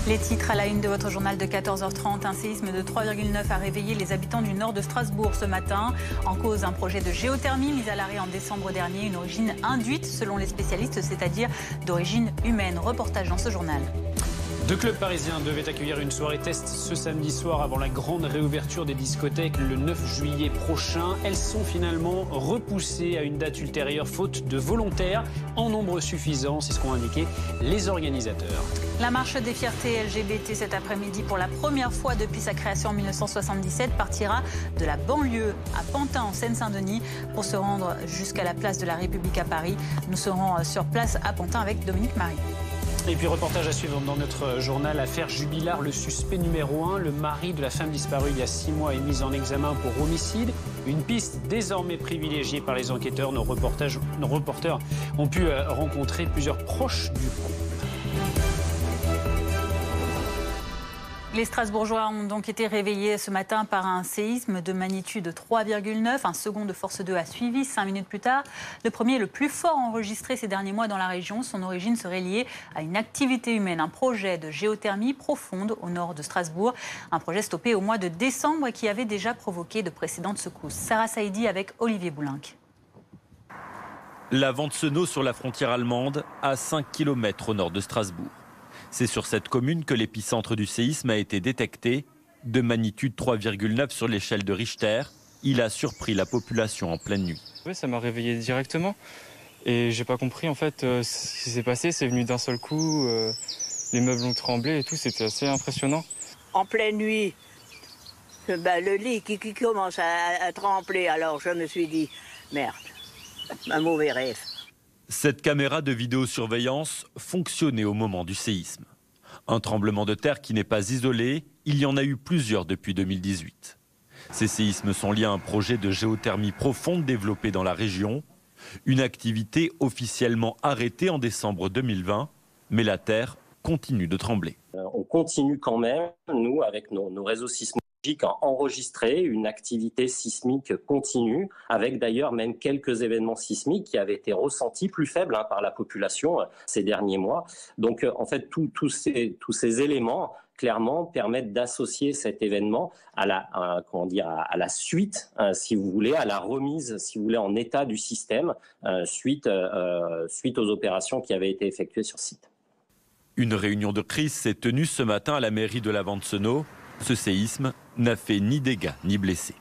Les titres à la une de votre journal de 14h30. Un séisme de 3,9 a réveillé les habitants du nord de Strasbourg ce matin. En cause, un projet de géothermie mis à l'arrêt en décembre dernier. Une origine induite selon les spécialistes, c'est-à-dire d'origine humaine. Reportage dans ce journal. Deux clubs parisiens devaient accueillir une soirée test ce samedi soir avant la grande réouverture des discothèques le 9 juillet prochain. Elles sont finalement repoussées à une date ultérieure faute de volontaires en nombre suffisant. C'est ce qu'ont indiqué les organisateurs. La marche des fiertés LGBT cet après-midi pour la première fois depuis sa création en 1977 partira de la banlieue à Pantin en Seine-Saint-Denis pour se rendre jusqu'à la place de la République à Paris. Nous serons sur place à Pantin avec Dominique Marie. Et puis reportage à suivre dans notre journal, affaire Jubilard, le suspect numéro 1, le mari de la femme disparue il y a 6 mois est mis en examen pour homicide. Une piste désormais privilégiée par les enquêteurs. Nos reporters ont pu rencontrer plusieurs proches du couple. Les Strasbourgeois ont donc été réveillés ce matin par un séisme de magnitude 3,9. Un second de force 2 a suivi 5 minutes plus tard. Le premier, le plus fort enregistré ces derniers mois dans la région. Son origine serait liée à une activité humaine, un projet de géothermie profonde au nord de Strasbourg. Un projet stoppé au mois de décembre et qui avait déjà provoqué de précédentes secousses. Sarah Saïdi avec Olivier Boulinc. La Ventsenau sur la frontière allemande, à 5 km au nord de Strasbourg. C'est sur cette commune que l'épicentre du séisme a été détecté. De magnitude 3,9 sur l'échelle de Richter, il a surpris la population en pleine nuit. Oui, ça m'a réveillé directement et j'ai pas compris en fait ce qui s'est passé. C'est venu d'un seul coup, les meubles ont tremblé et tout, c'était assez impressionnant. En pleine nuit, le lit qui commence à trembler, alors je me suis dit, merde, un mauvais rêve. Cette caméra de vidéosurveillance fonctionnait au moment du séisme. Un tremblement de terre qui n'est pas isolé, il y en a eu plusieurs depuis 2018. Ces séismes sont liés à un projet de géothermie profonde développé dans la région, une activité officiellement arrêtée en décembre 2020, mais la terre continue de trembler. On continue quand même, nous, avec nos réseaux sismologiques, à enregistrer une activité sismique continue, avec d'ailleurs même quelques événements sismiques qui avaient été ressentis plus faibles par la population ces derniers mois. Donc en fait, tous ces éléments clairement permettent d'associer cet événement à la suite, si vous voulez, à la remise, si vous voulez, en état du système suite aux opérations qui avaient été effectuées sur site. Une réunion de crise s'est tenue ce matin à la mairie de la Ventsenau. Ce séisme n'a fait ni dégâts ni blessés.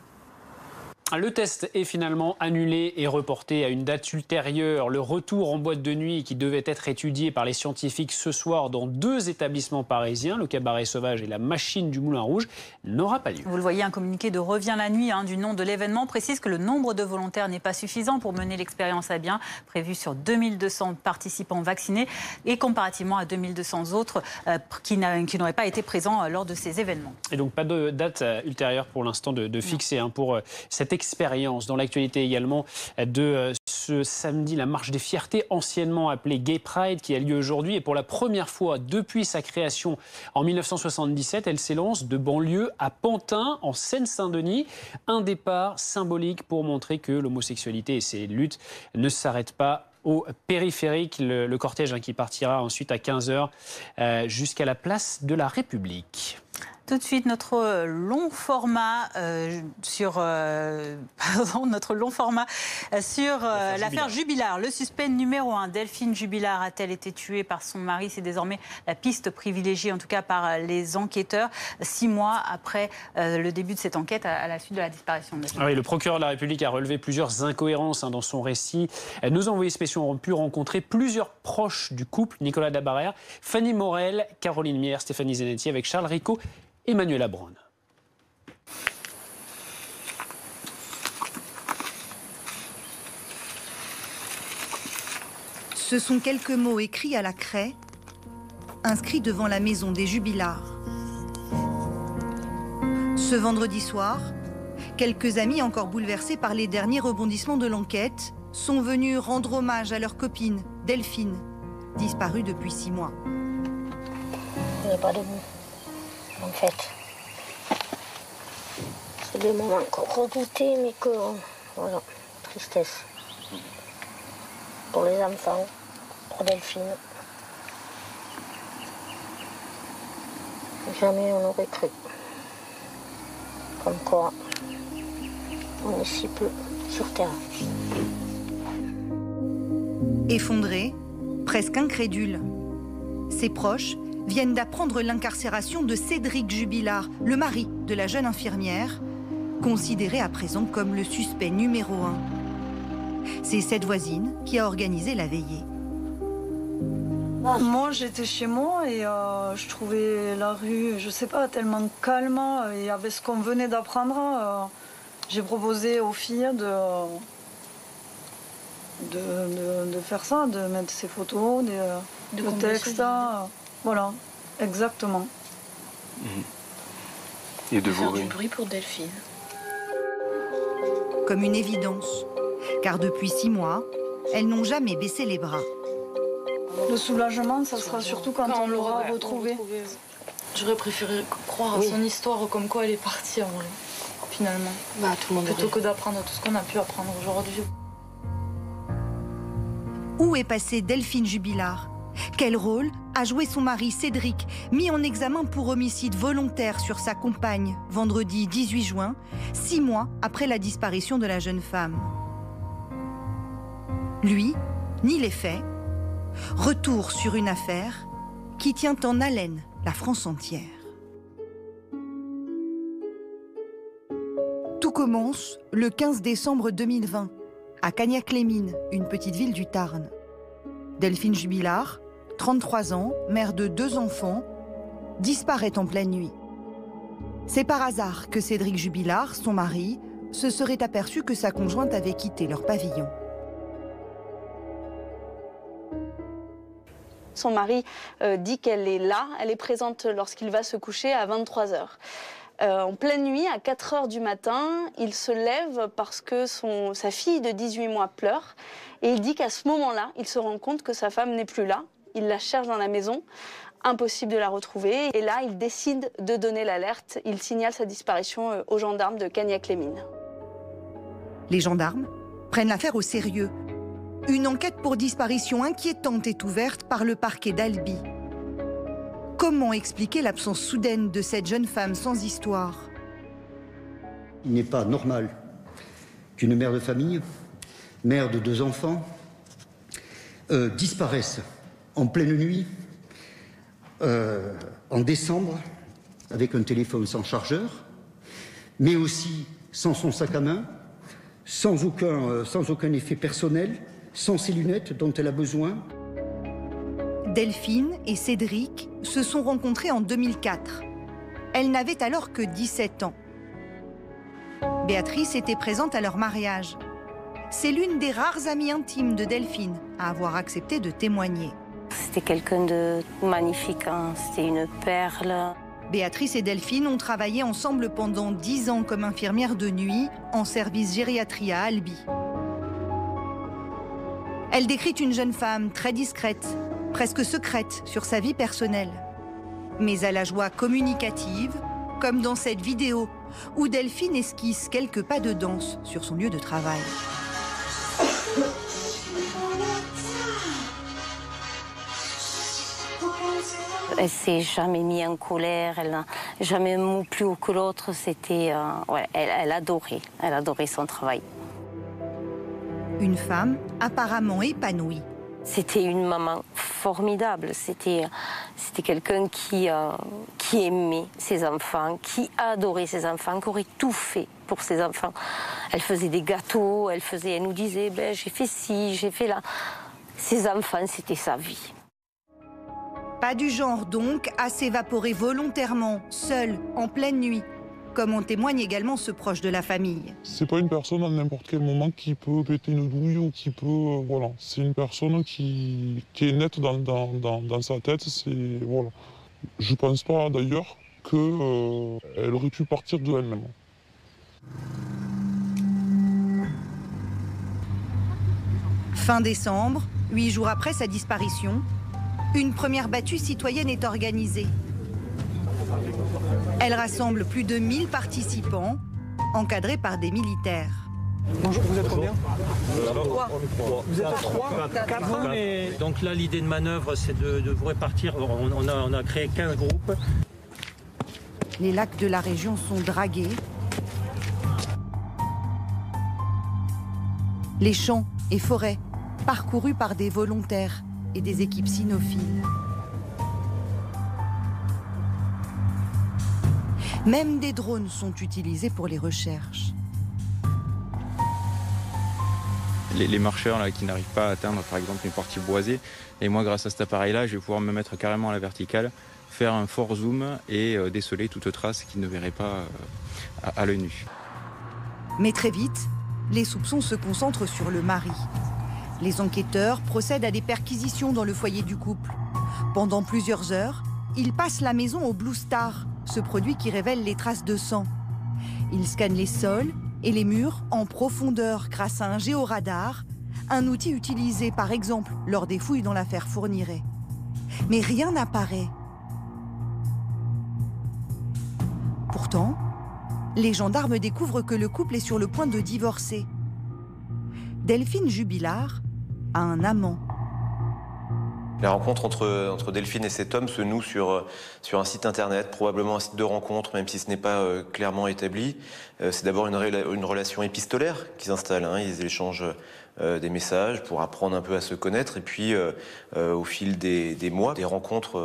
Le test est finalement annulé et reporté à une date ultérieure. Le retour en boîte de nuit qui devait être étudié par les scientifiques ce soir dans 2 établissements parisiens, le Cabaret Sauvage et la Machine du Moulin Rouge, n'aura pas lieu. Vous le voyez, un communiqué de Revient la nuit du nom de l'événement précise que le nombre de volontaires n'est pas suffisant pour mener l'expérience à bien, prévue sur 2200 participants vaccinés et comparativement à 2200 autres qui n'auraient pas été présents lors de ces événements. Et donc pas de date ultérieure pour l'instant de fixer pour cette expérience. Dans l'actualité également de ce samedi, la marche des fiertés, anciennement appelée Gay Pride, qui a lieu aujourd'hui. Et pour la première fois depuis sa création en 1977, elle s'élance de banlieue à Pantin, en Seine-Saint-Denis. Un départ symbolique pour montrer que l'homosexualité et ses luttes ne s'arrêtent pas au périphérique. Le cortège qui partira ensuite à 15h jusqu'à la place de la République. Tout de suite, notre long format sur l'affaire Jubilard. Le suspect numéro 1, Delphine Jubilard, a-t-elle été tuée par son mari? C'est désormais la piste privilégiée, en tout cas par les enquêteurs, 6 mois après le début de cette enquête à la suite de la disparition de oui, le procureur de la République a relevé plusieurs incohérences dans son récit. Nos envoyés spéciaux ont pu rencontrer plusieurs proches du couple, Nicolas Dabarère, Fanny Morel, Caroline Mière, Stéphanie Zenetti, avec Charles Ricot, Emmanuel Abraun. Ce sont quelques mots écrits à la craie, inscrits devant la maison des Jubilards. Ce vendredi soir, quelques amis encore bouleversés par les derniers rebondissements de l'enquête sont venus rendre hommage à leur copine, Delphine, disparue depuis 6 mois. On n'est pas debout. En fait, c'est des moments qu'on redoutait, mais que, voilà, tristesse. Pour les enfants, pour Delphine. Jamais on aurait cru. Comme quoi, on est si peu sur Terre. Effondré, presque incrédule, ses proches viennent d'apprendre l'incarcération de Cédric Jubilard, le mari de la jeune infirmière, considéré à présent comme le suspect numéro 1. C'est cette voisine qui a organisé la veillée. Moi, j'étais chez moi et je trouvais la rue, je sais pas, tellement calme. Et avec ce qu'on venait d'apprendre, j'ai proposé aux filles de faire ça, de mettre ces photos, de textes. Voilà, exactement. Et de vous faire du bruit pour Delphine. Comme une évidence, car depuis 6 mois, elles n'ont jamais baissé les bras. Le soulagement, ça sera surtout quand on l'aura retrouvée. J'aurais préféré croire à son histoire comme quoi elle est partie en vrai, finalement. Tout le monde plutôt que d'apprendre tout ce qu'on a pu apprendre aujourd'hui. Où est passée Delphine Jubilard? Quel rôle a joué son mari Cédric, mis en examen pour homicide volontaire sur sa compagne vendredi 18 juin, 6 mois après la disparition de la jeune femme? Lui nie les faits. Retour sur une affaire qui tient en haleine la France entière. Tout commence le 15 décembre 2020, à Cagnac-les-Mines, une petite ville du Tarn. Delphine Jubilard, 33 ans, mère de 2 enfants, disparaît en pleine nuit. C'est par hasard que Cédric Jubilard, son mari, se serait aperçu que sa conjointe avait quitté leur pavillon. Son mari dit qu'elle est là, elle est présente lorsqu'il va se coucher à 23h. En pleine nuit, à 4h du matin, il se lève parce que sa fille de 18 mois pleure. Et il dit qu'à ce moment-là, il se rend compte que sa femme n'est plus là. Il la cherche dans la maison, impossible de la retrouver. Et là, il décide de donner l'alerte. Il signale sa disparition aux gendarmes de Cagnac-les-Mines. Les gendarmes prennent l'affaire au sérieux. Une enquête pour disparition inquiétante est ouverte par le parquet d'Albi. Comment expliquer l'absence soudaine de cette jeune femme sans histoire? Il n'est pas normal qu'une mère de famille, mère de 2 enfants, disparaisse en pleine nuit, en décembre, avec un téléphone sans chargeur, mais aussi sans son sac à main, sans aucun effet personnel, sans ses lunettes dont elle a besoin. Delphine et Cédric se sont rencontrés en 2004. Elle n'avait alors que 17 ans. Béatrice était présente à leur mariage. C'est l'une des rares amies intimes de Delphine à avoir accepté de témoigner. C'était quelqu'un de magnifique, hein. C'était une perle. Béatrice et Delphine ont travaillé ensemble pendant 10 ans comme infirmières de nuit en service gériatrie à Albi. Elle décrit une jeune femme très discrète, presque secrète sur sa vie personnelle. Mais à la joie communicative, comme dans cette vidéo où Delphine esquisse quelques pas de danse sur son lieu de travail. Elle s'est jamais mise en colère, elle n'a jamais un mot plus haut que l'autre. C'était, elle adorait son travail. Une femme apparemment épanouie. C'était une maman formidable. C'était quelqu'un qui aimait ses enfants, qui adorait ses enfants, qui aurait tout fait pour ses enfants. Elle faisait des gâteaux, elle nous disait j'ai fait ci, j'ai fait là. Ses enfants, c'était sa vie. Pas du genre donc à s'évaporer volontairement, seule, en pleine nuit, comme en témoigne également ce proche de la famille. C'est pas une personne à n'importe quel moment qui peut péter une douille ou qui peut... voilà. C'est une personne qui est nette dans sa tête. Voilà. Je pense pas d'ailleurs qu'elle aurait pu partir de elle-même. Fin décembre, 8 jours après sa disparition, une première battue citoyenne est organisée. Elle rassemble plus de 1000 participants, encadrés par des militaires. Bonjour, vous êtes combien? Vous êtes 3, 4. Donc là, l'idée de manœuvre, c'est de vous répartir. On a créé 15 groupes. Les lacs de la région sont dragués. Les champs et forêts parcourus par des volontaires et des équipes cynophiles. Même des drones sont utilisés pour les recherches. Les marcheurs là, qui n'arrivent pas à atteindre par exemple une partie boisée, et moi grâce à cet appareil-là, je vais pouvoir me mettre carrément à la verticale, faire un fort zoom et déceler toute trace qu'ils ne verraient pas à l'œil nu. Mais très vite, les soupçons se concentrent sur le mari. Les enquêteurs procèdent à des perquisitions dans le foyer du couple. Pendant plusieurs heures, ils passent la maison au Blue Star, ce produit qui révèle les traces de sang. Ils scannent les sols et les murs en profondeur grâce à un géoradar, un outil utilisé par exemple lors des fouilles dans l'affaire Fourniret. Mais rien n'apparaît. Pourtant, les gendarmes découvrent que le couple est sur le point de divorcer. Delphine Jubilard a un amant. La rencontre entre Delphine et cet homme se noue sur un site internet, probablement un site de rencontre, même si ce n'est pas clairement établi. C'est d'abord une relation épistolaire qui s'installe. Ils échangent des messages pour apprendre un peu à se connaître. Et puis, au fil des mois, des rencontres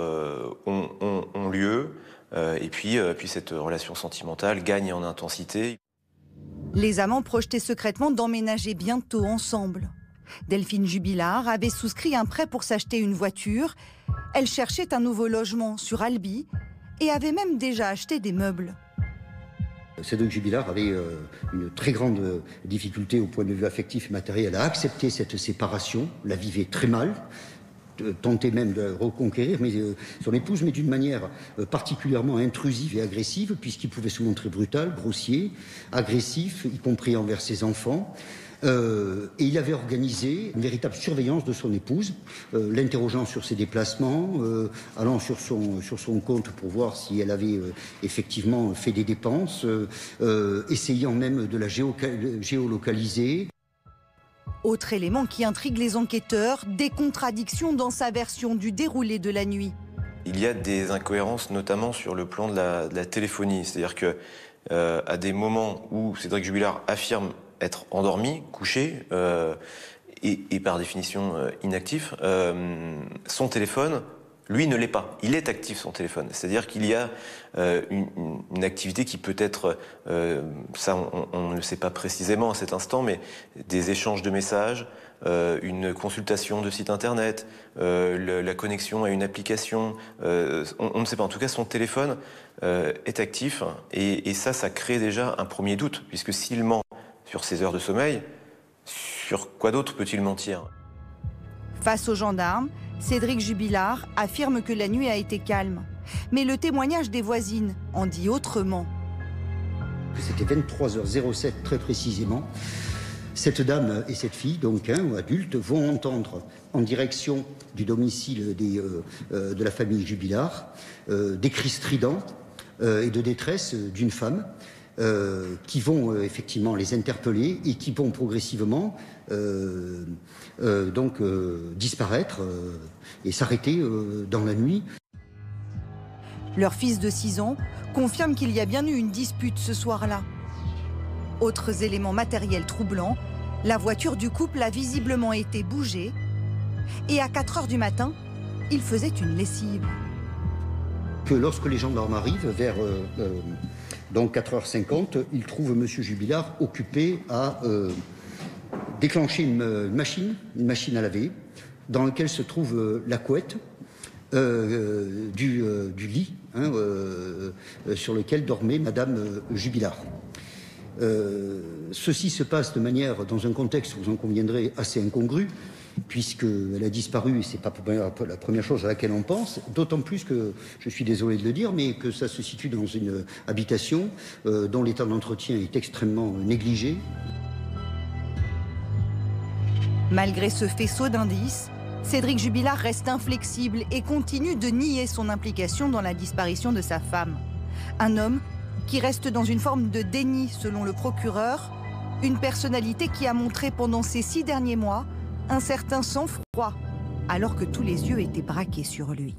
ont lieu. Et puis cette relation sentimentale gagne en intensité. Les amants projetaient secrètement d'emménager bientôt ensemble. Delphine Jubilard avait souscrit un prêt pour s'acheter une voiture. Elle cherchait un nouveau logement sur Albi et avait même déjà acheté des meubles. Cédric Jubilard avait une très grande difficulté au point de vue affectif et matériel à accepter cette séparation, la vivait très mal, tentait même de reconquérir son épouse, mais d'une manière particulièrement intrusive et agressive, puisqu'il pouvait se montrer brutal, grossier, agressif, y compris envers ses enfants. Et il avait organisé une véritable surveillance de son épouse, l'interrogeant sur ses déplacements, allant sur son compte pour voir si elle avait effectivement fait des dépenses, essayant même de la géolocaliser. Autre élément qui intrigue les enquêteurs, des contradictions dans sa version du déroulé de la nuit. Il y a des incohérences, notamment sur le plan de la téléphonie. C'est-à-dire que à des moments où Cédric Jubilard affirme être endormi, couché, et par définition inactif, son téléphone, lui, ne l'est pas. Il est actif, son téléphone. C'est-à-dire qu'il y a une activité qui peut être, ça on ne le sait pas précisément à cet instant, mais des échanges de messages, une consultation de site internet, la connexion à une application, on ne sait pas. En tout cas, son téléphone est actif, et ça crée déjà un premier doute, puisque s'il ment sur ses heures de sommeil, sur quoi d'autre peut-il mentir? Face aux gendarmes, Cédric Jubilard affirme que la nuit a été calme. Mais le témoignage des voisines en dit autrement. C'était 23h07 très précisément. Cette dame et cette fille, donc adultes, vont entendre en direction du domicile de la famille Jubilard des cris stridents et de détresse d'une femme qui vont effectivement les interpeller et qui vont progressivement disparaître et s'arrêter dans la nuit. Leur fils de 6 ans confirme qu'il y a bien eu une dispute ce soir-là. Autres éléments matériels troublants, la voiture du couple a visiblement été bougée et à 4 h du matin, il faisait une lessive. Que lorsque les gendarmes arrivent vers 4h50, ils trouvent M. Jubilard occupé à déclencher une machine à laver, dans laquelle se trouve la couette du lit sur lequel dormait Madame Jubilard. Ceci se passe de manière, dans un contexte, vous en conviendrez, assez incongru, puisqu'elle a disparu, et ce n'est pas la première chose à laquelle on pense, d'autant plus que, je suis désolé de le dire, mais que ça se situe dans une habitation dont l'état d'entretien est extrêmement négligé. Malgré ce faisceau d'indices, Cédric Jubilard reste inflexible et continue de nier son implication dans la disparition de sa femme. Un homme qui reste dans une forme de déni selon le procureur, une personnalité qui a montré pendant ces 6 derniers mois un certain sang-froid, alors que tous les yeux étaient braqués sur lui.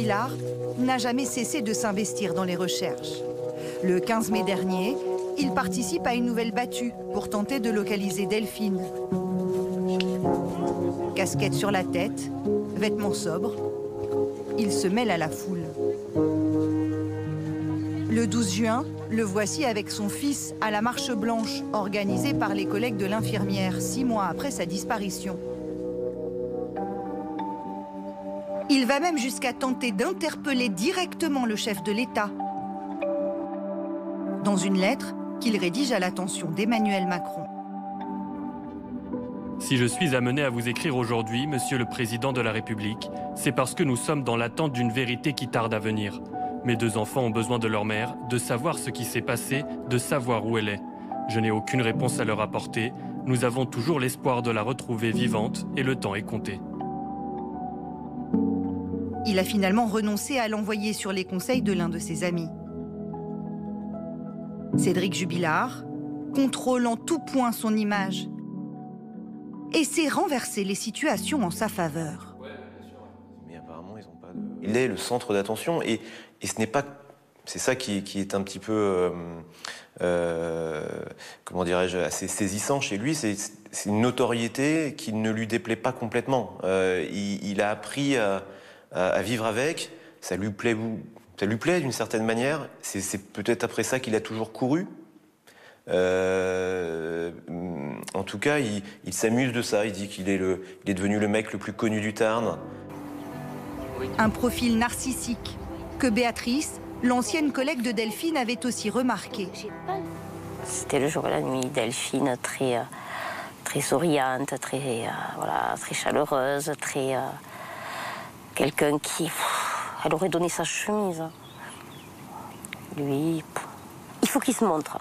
Jubilard n'a jamais cessé de s'investir dans les recherches. Le 15 mai dernier, il participe à une nouvelle battue pour tenter de localiser Delphine. Casquette sur la tête, vêtements sobres, il se mêle à la foule. Le 12 juin, le voici avec son fils à la marche blanche organisée par les collègues de l'infirmière 6 mois après sa disparition. Il va même jusqu'à tenter d'interpeller directement le chef de l'État. Dans une lettre qu'il rédige à l'attention d'Emmanuel Macron. Si je suis amené à vous écrire aujourd'hui, Monsieur le Président de la République, c'est parce que nous sommes dans l'attente d'une vérité qui tarde à venir. Mes 2 enfants ont besoin de leur mère, de savoir ce qui s'est passé, de savoir où elle est. Je n'ai aucune réponse à leur apporter. Nous avons toujours l'espoir de la retrouver vivante et le temps est compté. Il a finalement renoncé à l'envoyer sur les conseils de l'un de ses amis. Cédric Jubilard contrôle en tout point son image et sait renverser les situations en sa faveur. Mais apparemment, ils n'ont pas de... Il est le centre d'attention et ce n'est pas... C'est ça qui est un petit peu, comment dirais-je, assez saisissant chez lui. C'est une notoriété qui ne lui déplaît pas complètement. Il a appris à vivre avec, ça lui plaît d'une certaine manière. C'est peut-être après ça qu'il a toujours couru. En tout cas, il s'amuse de ça. Il dit qu'il est devenu le mec le plus connu du Tarn. Un profil narcissique que Béatrice, l'ancienne collègue de Delphine, avait aussi remarqué. C'était le jour et la nuit. Delphine, très souriante, très chaleureuse, quelqu'un qui... Elle aurait donné sa chemise. Lui, il faut qu'il se montre.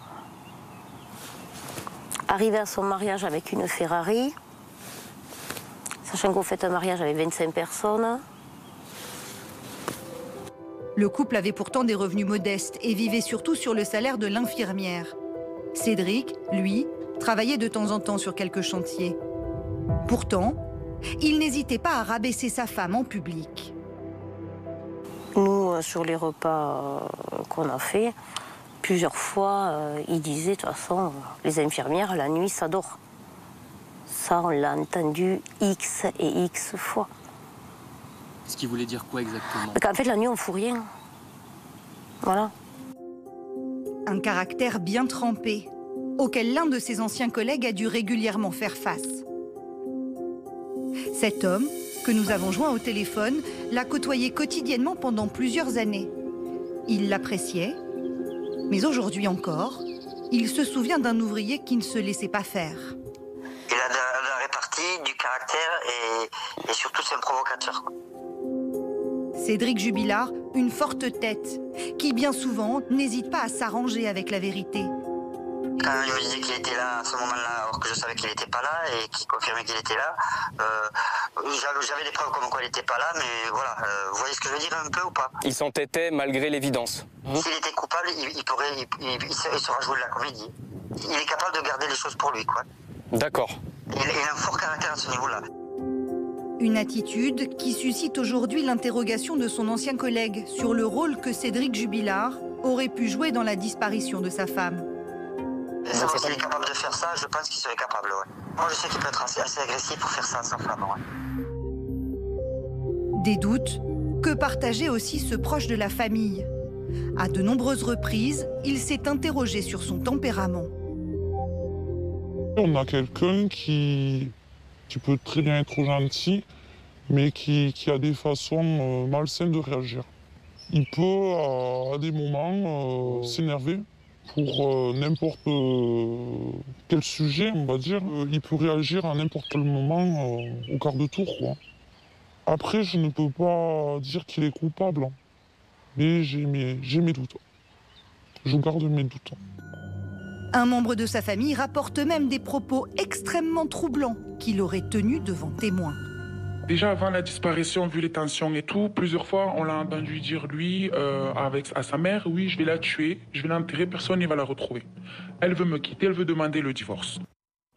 Arrivé à son mariage avec une Ferrari, sachant qu'on fait un mariage avec 25 personnes. Le couple avait pourtant des revenus modestes et vivait surtout sur le salaire de l'infirmière. Cédric, lui, travaillait de temps en temps sur quelques chantiers. Pourtant, il n'hésitait pas à rabaisser sa femme en public. Nous, sur les repas qu'on a fait, plusieurs fois, il disait, de toute façon, les infirmières, la nuit, ça dort. Ça, on l'a entendu X et X fois. Ce qui voulait dire quoi exactement? En fait, la nuit, on fout rien. Voilà. Un caractère bien trempé, auquel l'un de ses anciens collègues a dû régulièrement faire face. Cet homme, que nous avons joint au téléphone, l'a côtoyé quotidiennement pendant plusieurs années. Il l'appréciait, mais aujourd'hui encore, il se souvient d'un ouvrier qui ne se laissait pas faire. Il a de la répartie, du caractère et surtout c'est un provocateur. Cédric Jubilard, une forte tête, qui bien souvent n'hésite pas à s'arranger avec la vérité. Quand il me disait qu'il était là à ce moment-là, alors que je savais qu'il n'était pas là, et qu'il confirmait qu'il était là, j'avais des preuves comme quoi il n'était pas là, mais voilà, vous voyez ce que je veux dire un peu ou pas? Il s'entêtait malgré l'évidence. S'il était coupable, il saura jouer de la comédie. Il est capable de garder les choses pour lui, quoi. D'accord. Il a un fort caractère à ce niveau-là. Une attitude qui suscite aujourd'hui l'interrogation de son ancien collègue sur le rôle que Cédric Jubilard aurait pu jouer dans la disparition de sa femme. Savoir s'il est capable de faire ça, je pense qu'il serait capable, ouais. Moi, je sais qu'il peut être assez agressif pour faire ça à sa femme, ouais. Des doutes que partageait aussi ce proche de la famille. À de nombreuses reprises, il s'est interrogé sur son tempérament. On a quelqu'un qui peut très bien être gentil, mais qui a des façons malsaines de réagir. Il peut, à des moments, s'énerver pour n'importe quel sujet, on va dire. Il peut réagir à n'importe quel moment, au quart de tour, quoi. Après, je ne peux pas dire qu'il est coupable, mais j'ai mes doutes. Je garde mes doutes. Un membre de sa famille rapporte même des propos extrêmement troublants qu'il aurait tenus devant témoins. Déjà avant la disparition, vu les tensions et tout, plusieurs fois on l'a entendu dire lui à sa mère, oui je vais la tuer, je vais l'enterrer, personne ne va la retrouver. Elle veut me quitter, elle veut demander le divorce.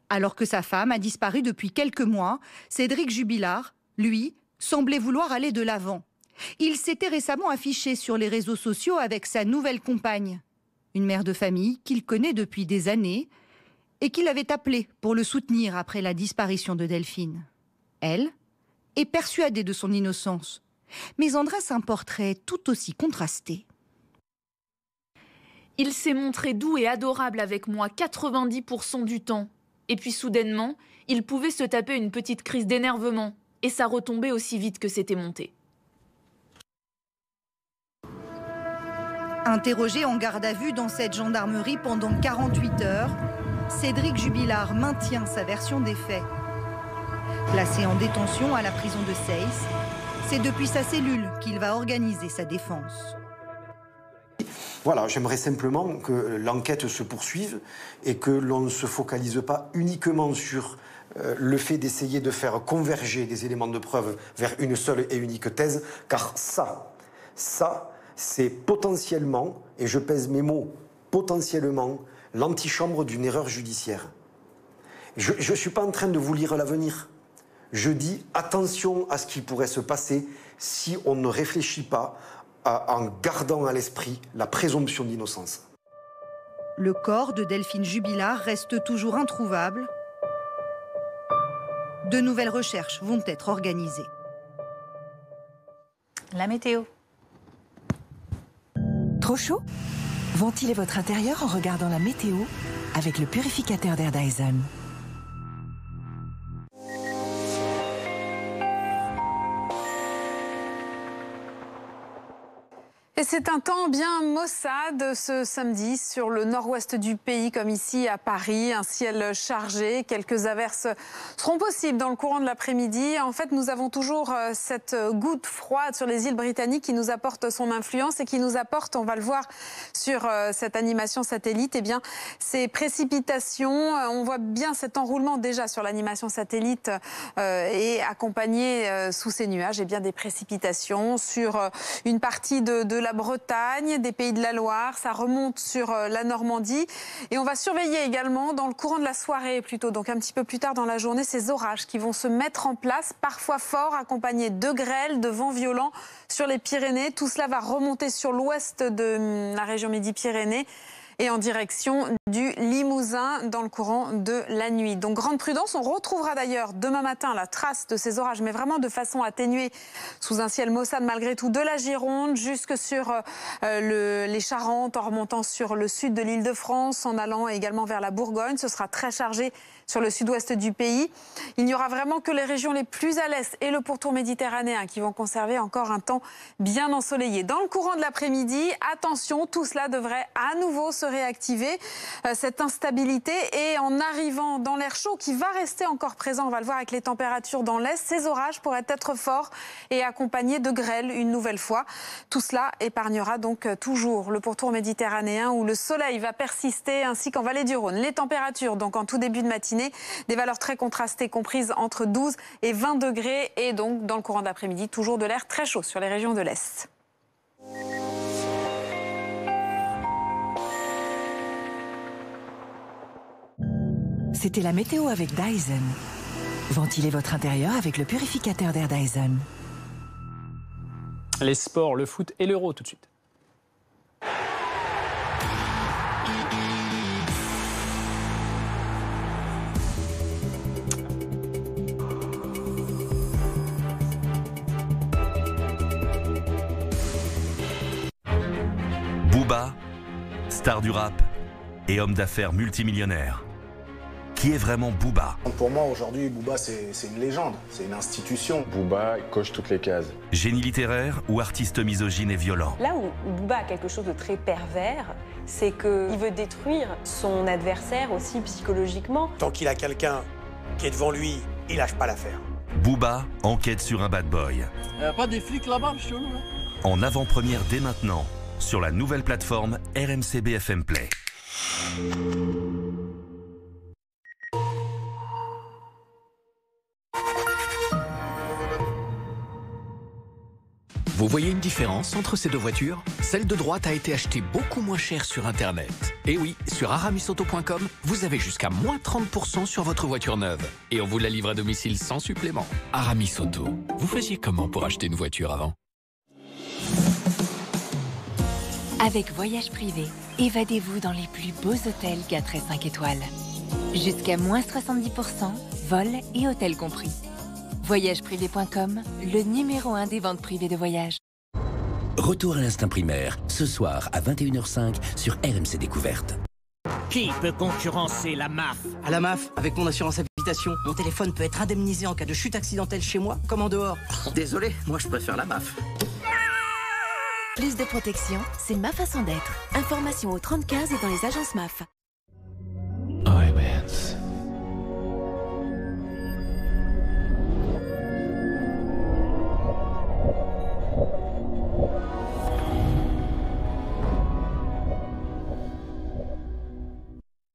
Alors que sa femme a disparu depuis quelques mois, Cédric Jubilard, lui, semblait vouloir aller de l'avant. Il s'était récemment affiché sur les réseaux sociaux avec sa nouvelle compagne, une mère de famille qu'il connaît depuis des années et qu'il avait appelée pour le soutenir après la disparition de Delphine. Elle est persuadée de son innocence, mais en dresse un portrait tout aussi contrasté. Il s'est montré doux et adorable avec moi 90% du temps. Et puis soudainement, il pouvait se taper une petite crise d'énervement. Et ça retombait aussi vite que c'était monté. Interrogé en garde à vue dans cette gendarmerie pendant 48 heures, Cédric Jubilard maintient sa version des faits. Placé en détention à la prison de Seyss, c'est depuis sa cellule qu'il va organiser sa défense. Voilà, j'aimerais simplement que l'enquête se poursuive et que l'on ne se focalise pas uniquement sur le fait d'essayer de faire converger des éléments de preuve vers une seule et unique thèse, car ça, c'est potentiellement, et je pèse mes mots, potentiellement, l'antichambre d'une erreur judiciaire. Je ne suis pas en train de vous lire l'avenir. Je dis attention à ce qui pourrait se passer si on ne réfléchit pas en gardant à l'esprit la présomption d'innocence. Le corps de Delphine Jubilard reste toujours introuvable. De nouvelles recherches vont être organisées. La météo. Trop chaud? Ventilez votre intérieur en regardant la météo avec le purificateur d'air Dyson. Et c'est un temps bien maussade ce samedi sur le nord-ouest du pays, comme ici à Paris. Un ciel chargé, quelques averses seront possibles dans le courant de l'après-midi. En fait, nous avons toujours cette goutte froide sur les îles britanniques qui nous apporte son influence et qui nous apporte, on va le voir sur cette animation satellite, eh bien, ces précipitations. On voit bien cet enroulement déjà sur l'animation satellite et accompagné sous ces nuages, eh bien, des précipitations sur une partie de la Bretagne, des Pays de la Loire, ça remonte sur la Normandie et on va surveiller également dans le courant de la soirée plutôt, donc un petit peu plus tard dans la journée, ces orages qui vont se mettre en place, parfois forts, accompagnés de grêles, de vents violents sur les Pyrénées. Tout cela va remonter sur l'ouest de la région Midi-Pyrénées et en direction du Limousin dans le courant de la nuit. Donc grande prudence, on retrouvera d'ailleurs demain matin la trace de ces orages, mais vraiment de façon atténuée sous un ciel maussade malgré tout, de la Gironde jusque sur les Charentes, en remontant sur le sud de l'Île-de-France, en allant également vers la Bourgogne. Ce sera très chargé sur le sud-ouest du pays. Il n'y aura vraiment que les régions les plus à l'est et le pourtour méditerranéen qui vont conserver encore un temps bien ensoleillé. Dans le courant de l'après-midi, attention, tout cela devrait à nouveau se réactiver, cette instabilité. Et en arrivant dans l'air chaud qui va rester encore présent, on va le voir avec les températures dans l'est, ces orages pourraient être forts et accompagnés de grêles une nouvelle fois. Tout cela épargnera donc toujours le pourtour méditerranéen où le soleil va persister ainsi qu'en vallée du Rhône. Les températures donc en tout début de matinée, des valeurs très contrastées comprises entre 12 et 20 degrés et donc dans le courant d'après-midi toujours de l'air très chaud sur les régions de l'Est. C'était la météo avec Dyson. Ventilez votre intérieur avec le purificateur d'air Dyson. Les sports, le foot et l'Euro tout de suite. Booba, star du rap et homme d'affaires multimillionnaire. Qui est vraiment Booba? Pour moi, aujourd'hui, Booba, c'est une légende, c'est une institution. Booba coche toutes les cases. Génie littéraire ou artiste misogyne et violent? Là où Booba a quelque chose de très pervers, c'est qu'il veut détruire son adversaire aussi psychologiquement. Tant qu'il a quelqu'un qui est devant lui, il lâche pas l'affaire. Booba enquête sur un bad boy. Pas des flics là-bas, monsieur? En avant-première dès maintenant, sur la nouvelle plateforme RMC BFM Play. Vous voyez une différence entre ces deux voitures? Celle de droite a été achetée beaucoup moins cher sur Internet. Et oui, sur aramisauto.com, vous avez jusqu'à moins 30% sur votre voiture neuve. Et on vous la livre à domicile sans supplément. Aramis Auto. Vous faisiez comment pour acheter une voiture avant? Avec Voyage Privé, évadez-vous dans les plus beaux hôtels 4 et 5 étoiles. Jusqu'à moins 70%, vol et hôtel compris. Voyageprivé.com, le numéro 1 des ventes privées de voyage. Retour à l'instinct primaire, ce soir à 21h05 sur RMC Découverte. Qui peut concurrencer la MAF? À la MAF, avec mon assurance habitation, mon téléphone peut être indemnisé en cas de chute accidentelle chez moi, comme en dehors. Désolé, moi je préfère la MAF. Plus de protection, c'est ma façon d'être. Information au 3015 et dans les agences MAF.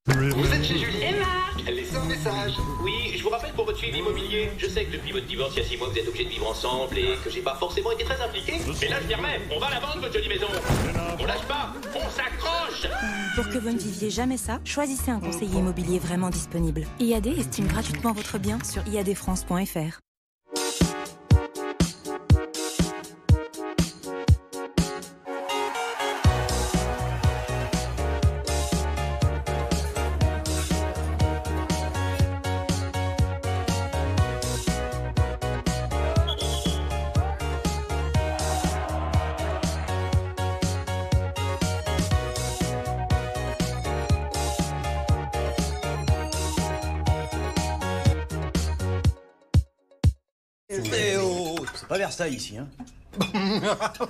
Vous êtes chez Julie et Marc. Laissez un message. Oui, je vous rappelle pour votre suivi immobilier. Je sais que depuis votre divorce il y a 6 mois vous êtes obligés de vivre ensemble et que j'ai pas forcément été très impliqué. Mais là je m'y remets. On va la vendre votre jolie maison. On lâche pas. On s'accroche. Pour que vous ne viviez jamais ça, choisissez un conseiller immobilier vraiment disponible. IAD estime gratuitement votre bien sur iadfrance.fr. C'est pas Versailles ici, hein.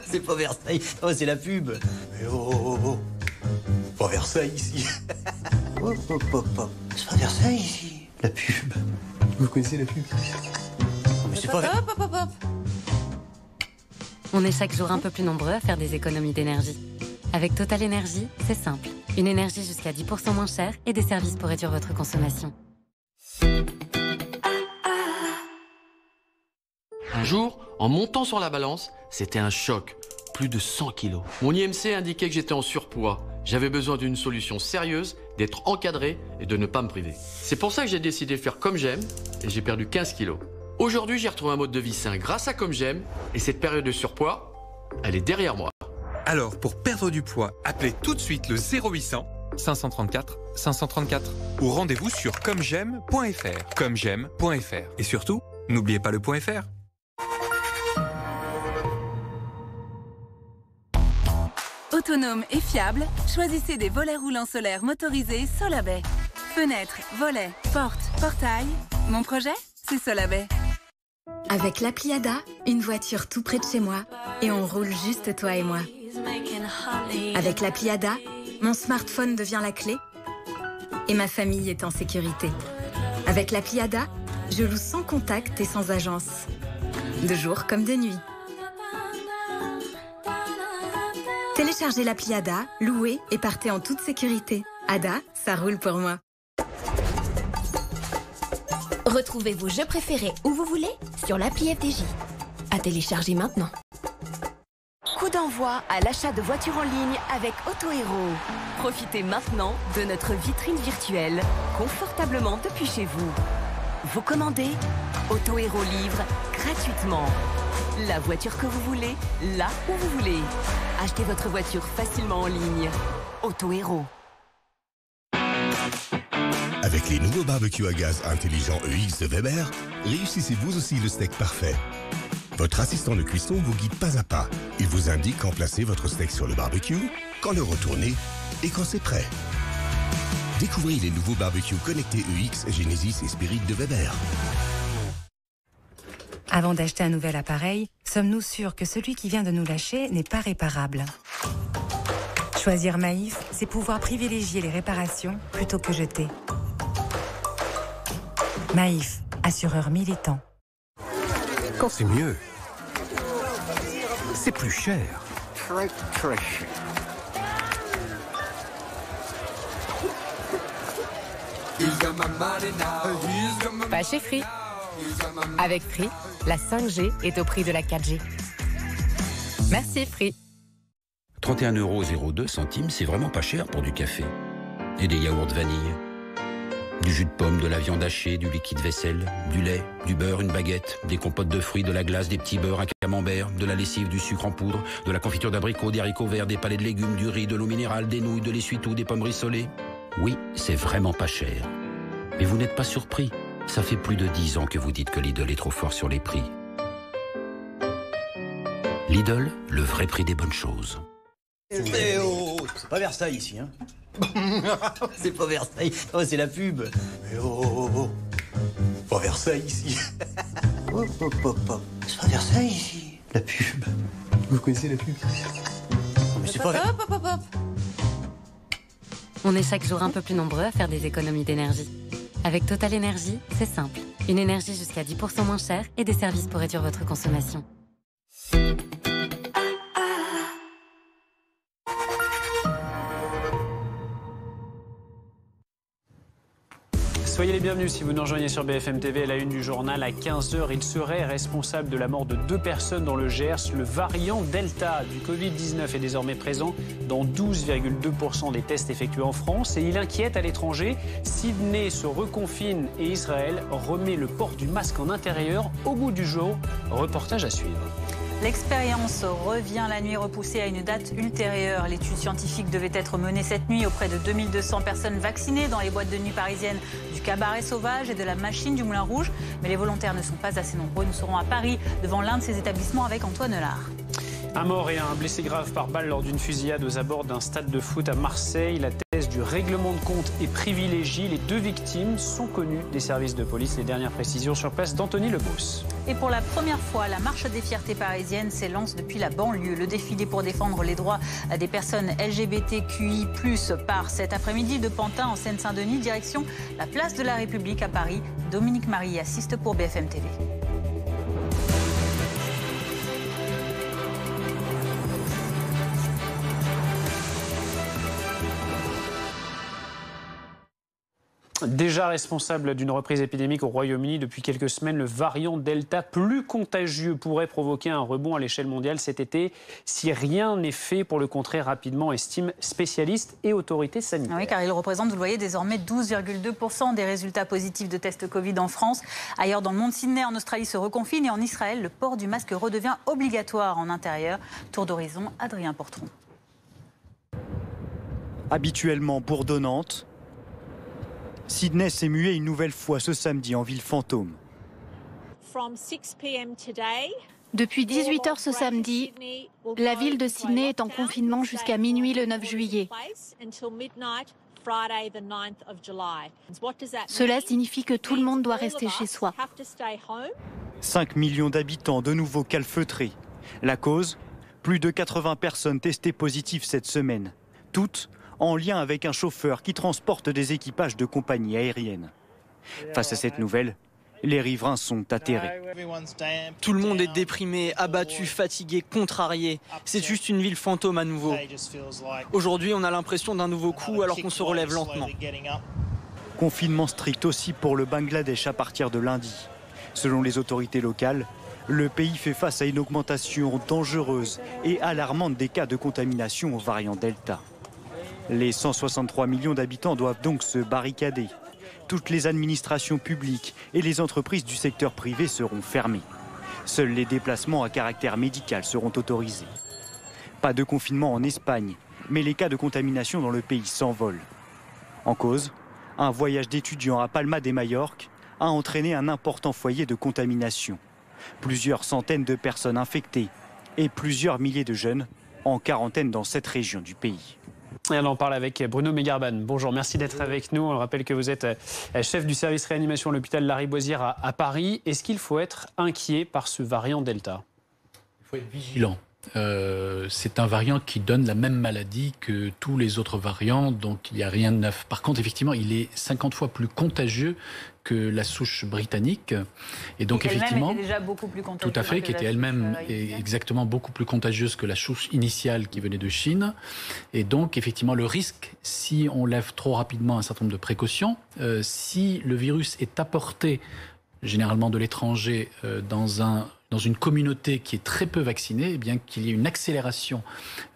C'est pas Versailles, oh, c'est la pub. Mais oh. Pas Versailles ici. C'est pas Versailles ici, la pub. Vous connaissez la pub? Mais c'est pas... Hop. On est chaque jour un peu plus nombreux à faire des économies d'énergie. Avec Total Énergie, c'est simple. Une énergie jusqu'à 10% moins chère et des services pour réduire votre consommation. Un jour, en montant sur la balance, c'était un choc. Plus de 100 kilos. Mon IMC indiquait que j'étais en surpoids. J'avais besoin d'une solution sérieuse, d'être encadré et de ne pas me priver. C'est pour ça que j'ai décidé de faire comme j'aime et j'ai perdu 15 kilos. Aujourd'hui, j'ai retrouvé un mode de vie sain grâce à Comme j'aime et cette période de surpoids, elle est derrière moi. Alors, pour perdre du poids, appelez tout de suite le 0800 534 534 ou rendez-vous sur commej'aime.fr. commej'aime.fr. Et surtout, n'oubliez pas le .fr. Autonome et fiable, choisissez des volets roulants solaires motorisés Solabay. Fenêtres, volets, portes, portails. Mon projet, c'est Solabay. Avec l'appli Ada, une voiture tout près de chez moi et on roule juste toi et moi. Avec l'appli Ada, mon smartphone devient la clé et ma famille est en sécurité. Avec l'appli Ada, je loue sans contact et sans agence. De jour comme de nuit. Téléchargez l'appli Ada, louez et partez en toute sécurité. Ada, ça roule pour moi. Retrouvez vos jeux préférés où vous voulez sur l'appli FDJ. À télécharger maintenant. Coup d'envoi à l'achat de voitures en ligne avec Autohero. Profitez maintenant de notre vitrine virtuelle, confortablement depuis chez vous. Vous commandez, Autohero livre gratuitement. La voiture que vous voulez, là où vous voulez. Achetez votre voiture facilement en ligne. Autohero. Avec les nouveaux barbecues à gaz intelligents EX de Weber, réussissez vous aussi le steak parfait. Votre assistant de cuisson vous guide pas à pas. Il vous indique quand placer votre steak sur le barbecue, quand le retourner et quand c'est prêt. Découvrez les nouveaux barbecues connectés EX, Genesis et Spirit de Weber. Avant d'acheter un nouvel appareil, sommes-nous sûrs que celui qui vient de nous lâcher n'est pas réparable? Choisir Maïf, c'est pouvoir privilégier les réparations plutôt que jeter. Maïf, assureur militant. Quand c'est mieux, c'est plus cher. Très cher. Pas chez Free. Avec Free, la 5G est au prix de la 4G. Merci Free. 31,02 €, c'est vraiment pas cher pour du café. Et des yaourts vanille. Du jus de pomme, de la viande hachée, du liquide vaisselle, du lait, du beurre, une baguette, des compotes de fruits, de la glace, des petits beurres, un camembert, de la lessive, du sucre en poudre, de la confiture d'abricot, des haricots verts, des palets de légumes, du riz, de l'eau minérale, des nouilles, de l'essuie-tout, des pommes rissolées. Oui, c'est vraiment pas cher. Mais vous n'êtes pas surpris. Ça fait plus de 10 ans que vous dites que Lidl est trop fort sur les prix. Lidl, le vrai prix des bonnes choses. Eh oh, c'est pas Versailles ici, hein. C'est pas Versailles, oh, c'est la pub. Mais oh, pas Versailles ici. C'est pas Versailles ici, la pub. Vous connaissez la pub? Mais c'est pas Versailles. On est chaque jour un peu plus nombreux à faire des économies d'énergie. Avec Total Énergie, c'est simple. Une énergie jusqu'à 10% moins chère et des services pour réduire votre consommation. Soyez les bienvenus si vous nous rejoignez sur BFM TV. À la une du journal, à 15h, il serait responsable de la mort de 2 personnes dans le Gers. Le variant Delta du Covid-19 est désormais présent dans 12,2% des tests effectués en France et il inquiète à l'étranger. Sydney se reconfine et Israël remet le port du masque en intérieur au goût du jour. Reportage à suivre. L'expérience revient la nuit repoussée à une date ultérieure. L'étude scientifique devait être menée cette nuit auprès de 2200 personnes vaccinées dans les boîtes de nuit parisiennes du Cabaret Sauvage et de la Machine du Moulin Rouge. Mais les volontaires ne sont pas assez nombreux. Nous serons à Paris devant l'un de ces établissements avec Antoine Lard. Un mort et un blessé grave par balle lors d'une fusillade aux abords d'un stade de foot à Marseille. La thèse du règlement de compte est privilégiée. Les 2 victimes sont connues des services de police. Les dernières précisions sur place d'Anthony Lebos. Et pour la première fois, la marche des fiertés parisiennes s'élance depuis la banlieue. Le défilé pour défendre les droits des personnes LGBTQI+, part cet après-midi de Pantin en Seine-Saint-Denis, direction la place de la République à Paris. Dominique Marie assiste pour BFM TV. Déjà responsable d'une reprise épidémique au Royaume-Uni depuis quelques semaines, le variant Delta, plus contagieux, pourrait provoquer un rebond à l'échelle mondiale cet été si rien n'est fait pour le contrer rapidement, estiment spécialistes et autorités sanitaires. Oui, car il représente, vous le voyez, désormais 12,2% des résultats positifs de tests Covid en France. Ailleurs dans le monde, Sydney en Australie se reconfine et en Israël, le port du masque redevient obligatoire en intérieur. Tour d'horizon, Adrien Portron. Habituellement bourdonnante, Sydney s'est muée une nouvelle fois ce samedi en ville fantôme. Depuis 18h ce samedi, la ville de Sydney est en confinement jusqu'à minuit le 9 juillet. Cela signifie que tout le monde doit rester chez soi. 5 millions d'habitants de nouveau calfeutrés. La cause ? Plus de 80 personnes testées positives cette semaine. Toutes en lien avec un chauffeur qui transporte des équipages de compagnies aériennes. Face à cette nouvelle, les riverains sont atterrés. Tout le monde est déprimé, abattu, fatigué, contrarié. C'est juste une ville fantôme à nouveau. Aujourd'hui, on a l'impression d'un nouveau coup alors qu'on se relève lentement. Confinement strict aussi pour le Bangladesh à partir de lundi. Selon les autorités locales, le pays fait face à une augmentation dangereuse et alarmante des cas de contamination au variant Delta. Les 163 millions d'habitants doivent donc se barricader. Toutes les administrations publiques et les entreprises du secteur privé seront fermées. Seuls les déplacements à caractère médical seront autorisés. Pas de confinement en Espagne, mais les cas de contamination dans le pays s'envolent. En cause, un voyage d'étudiants à Palma de Majorque a entraîné un important foyer de contamination. Plusieurs centaines de personnes infectées et plusieurs milliers de jeunes en quarantaine dans cette région du pays. Et on en parle avec Bruno Megarban. Bonjour, merci d'être avec nous. On rappelle que vous êtes chef du service réanimation à l'hôpital Lariboisière à Paris. Est-ce qu'il faut être inquiet par ce variant Delta ? Il faut être vigilant. C'est un variant qui donne la même maladie que tous les autres variants, donc il n'y a rien de neuf. Par contre, effectivement, il est 50 fois plus contagieux que la souche britannique. Et donc, effectivement, était déjà beaucoup plus contagieuse. Tout à fait, qui était elle-même exactement beaucoup plus contagieuse que la souche initiale qui venait de Chine. Et donc, effectivement, le risque, si on lève trop rapidement un certain nombre de précautions, si le virus est apporté généralement de l'étranger dans dans une communauté qui est très peu vaccinée, eh bien qu'il y ait une accélération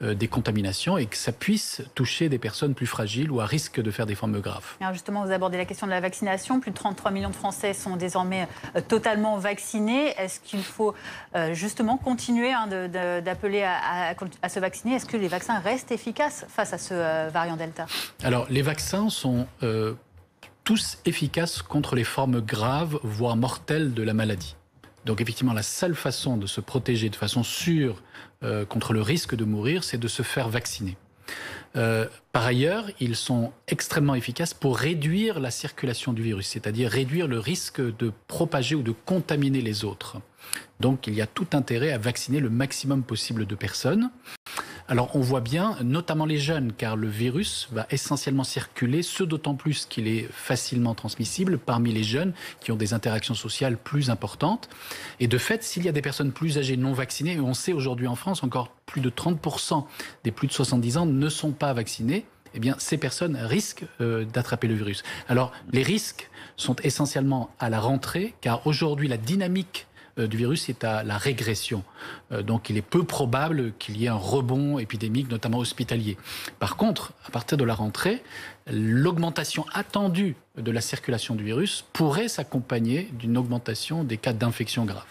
des contaminations et que ça puisse toucher des personnes plus fragiles ou à risque de faire des formes graves. Alors justement, vous abordez la question de la vaccination. Plus de 33 millions de Français sont désormais totalement vaccinés. Est-ce qu'il faut justement continuer d'appeler à se vacciner? Est-ce que les vaccins restent efficaces face à ce variant Delta? Alors, les vaccins sont tous efficaces contre les formes graves, voire mortelles de la maladie. Donc effectivement, la seule façon de se protéger de façon sûre contre le risque de mourir, c'est de se faire vacciner. Par ailleurs, ils sont extrêmement efficaces pour réduire la circulation du virus, c'est-à-dire réduire le risque de propager ou de contaminer les autres. Donc il y a tout intérêt à vacciner le maximum possible de personnes. Alors on voit bien, notamment les jeunes, car le virus va essentiellement circuler, ce d'autant plus qu'il est facilement transmissible parmi les jeunes qui ont des interactions sociales plus importantes. Et de fait, s'il y a des personnes plus âgées non vaccinées, et on sait aujourd'hui en France, encore plus de 30% des plus de 70 ans ne sont pas vaccinés, eh bien ces personnes risquent d'attraper le virus. Alors les risques sont essentiellement à la rentrée, car aujourd'hui la dynamique du virus est à la régression. Donc il est peu probable qu'il y ait un rebond épidémique, notamment hospitalier. Par contre, à partir de la rentrée, l'augmentation attendue de la circulation du virus pourrait s'accompagner d'une augmentation des cas d'infection grave.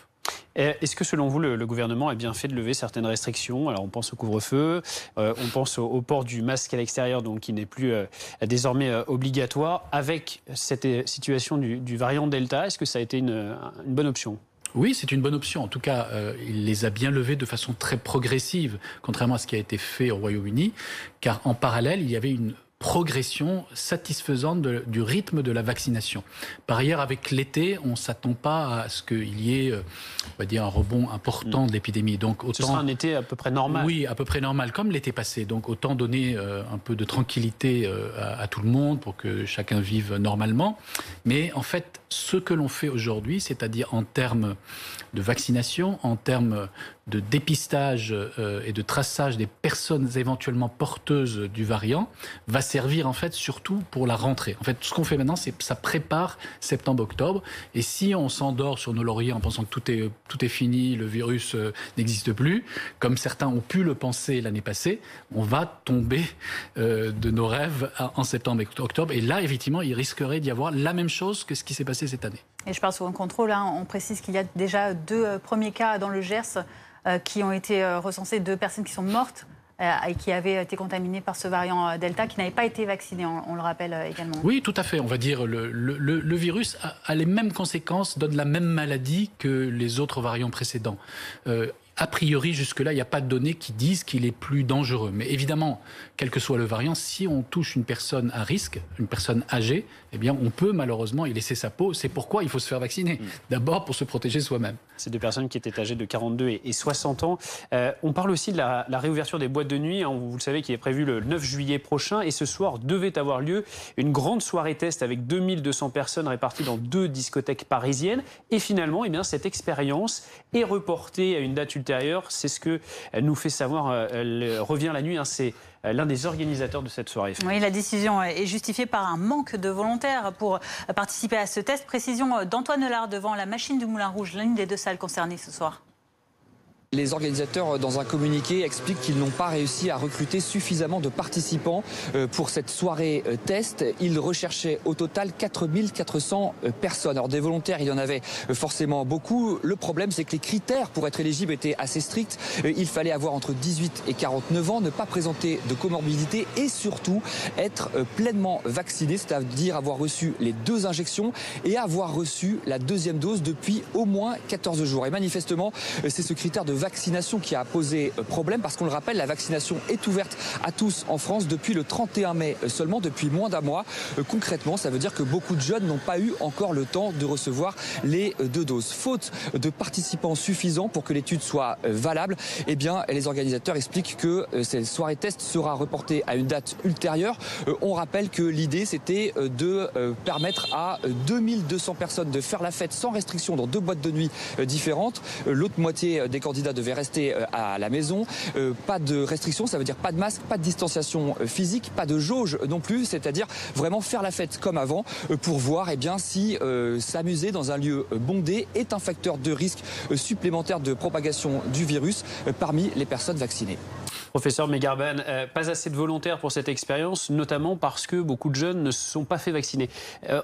Est-ce que selon vous, le gouvernement a bien fait de lever certaines restrictions? Alors on pense au couvre-feu, on pense au port du masque à l'extérieur, donc qui n'est plus désormais obligatoire. Avec cette situation du variant Delta, est-ce que ça a été une bonne option? Oui, c'est une bonne option. En tout cas, il les a bien levés de façon très progressive, contrairement à ce qui a été fait au Royaume-Uni, car en parallèle, il y avait une progression satisfaisante du rythme de la vaccination. Par ailleurs, avec l'été, on ne s'attend pas à ce qu'il y ait, on va dire, un rebond important de l'épidémie. Donc, autant, ce sera un été à peu près normal. Oui, à peu près normal, comme l'été passé. Donc autant donner un peu de tranquillité à tout le monde pour que chacun vive normalement. Mais en fait, ce que l'on fait aujourd'hui, c'est-à-dire en termes de vaccination, en termes de dépistage et de traçage des personnes éventuellement porteuses du variant, va servir en fait surtout pour la rentrée. En fait, ce qu'on fait maintenant, c'est que ça prépare septembre-octobre. Et si on s'endort sur nos lauriers en pensant que tout est fini, le virus n'existe plus, comme certains ont pu le penser l'année passée, on va tomber de nos rêves en septembre et octobre. Et là, effectivement, il risquerait d'y avoir la même chose que ce qui s'est passé cette année. Et je parle sous contrôle, hein. On précise qu'il y a déjà 2 premiers cas dans le Gers qui ont été recensés, 2 personnes qui sont mortes et qui avaient été contaminées par ce variant Delta, qui n'avaient pas été vaccinées, on le rappelle également. Oui, tout à fait. On va dire le virus a les mêmes conséquences, donne la même maladie que les autres variants précédents. A priori, jusque-là, il n'y a pas de données qui disent qu'il est plus dangereux. Mais évidemment, quel que soit le variant, si on touche une personne à risque, une personne âgée, eh bien, on peut malheureusement y laisser sa peau. C'est pourquoi il faut se faire vacciner. D'abord, pour se protéger soi-même. Ces 2 personnes qui étaient âgées de 42 et 60 ans. On parle aussi de la réouverture des boîtes de nuit. Hein, vous le savez, qui est prévue le 9 juillet prochain. Et ce soir, devait avoir lieu une grande soirée test avec 2200 personnes réparties dans 2 discothèques parisiennes. Et finalement, eh bien, cette expérience est reportée à une date ultérieure. C'est ce que nous fait savoir Revient la nuit. Hein, c'est l'un des organisateurs de cette soirée. Oui, la décision est justifiée par un manque de volontaires pour participer à ce test. Précision d'Antoine Lard devant la machine du Moulin Rouge, l'une des 2 salles concernées ce soir. Les organisateurs, dans un communiqué, expliquent qu'ils n'ont pas réussi à recruter suffisamment de participants pour cette soirée test. Ils recherchaient au total 4400 personnes. Alors des volontaires, il y en avait forcément beaucoup. Le problème, c'est que les critères pour être éligible étaient assez stricts. Il fallait avoir entre 18 et 49 ans, ne pas présenter de comorbidité et surtout être pleinement vacciné, c'est-à-dire avoir reçu les 2 injections et avoir reçu la 2e dose depuis au moins 14 jours. Et manifestement, c'est ce critère de vaccination qui a posé problème parce qu'on le rappelle, la vaccination est ouverte à tous en France depuis le 31 mai seulement, depuis moins d'1 mois. Concrètement, ça veut dire que beaucoup de jeunes n'ont pas eu encore le temps de recevoir les 2 doses. Faute de participants suffisants pour que l'étude soit valable, eh bien, les organisateurs expliquent que cette soirée test sera reportée à une date ultérieure. On rappelle que l'idée, c'était de permettre à 2200 personnes de faire la fête sans restriction dans 2 boîtes de nuit différentes. L'autre moitié des candidats candidats devaient rester à la maison. Pas de restrictions, ça veut dire pas de masque, pas de distanciation physique, pas de jauge non plus, c'est-à-dire vraiment faire la fête comme avant pour voir si s'amuser dans un lieu bondé est un facteur de risque supplémentaire de propagation du virus parmi les personnes vaccinées. Professeur Megarban, pas assez de volontaires pour cette expérience, notamment parce que beaucoup de jeunes ne se sont pas fait vacciner.